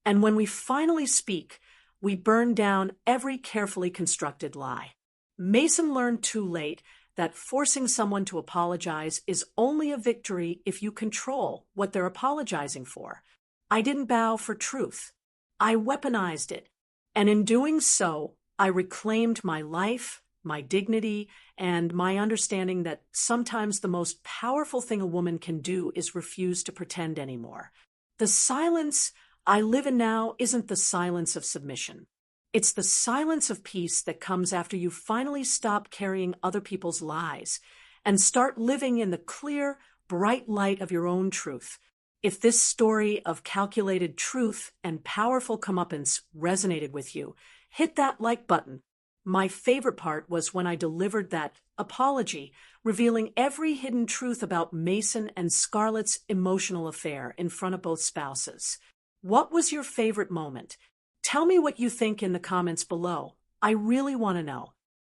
Speaker 1: And when we finally speak, we burn down every carefully constructed lie. Mason learned too late that forcing someone to apologize is only a victory if you control what they're apologizing for. I didn't bow for truth. I weaponized it. And in doing so, I reclaimed my life, my dignity, and my understanding that sometimes the most powerful thing a woman can do is refuse to pretend anymore. The silence I live in now isn't the silence of submission. It's the silence of peace that comes after you finally stop carrying other people's lies and start living in the clear, bright light of your own truth. If this story of calculated truth and powerful comeuppance resonated with you, hit that like button. My favorite part was when I delivered that apology, revealing every hidden truth about Mason and Scarlett's emotional affair in front of both spouses. What was your favorite moment? Tell me what you think in the comments below. I really want to know.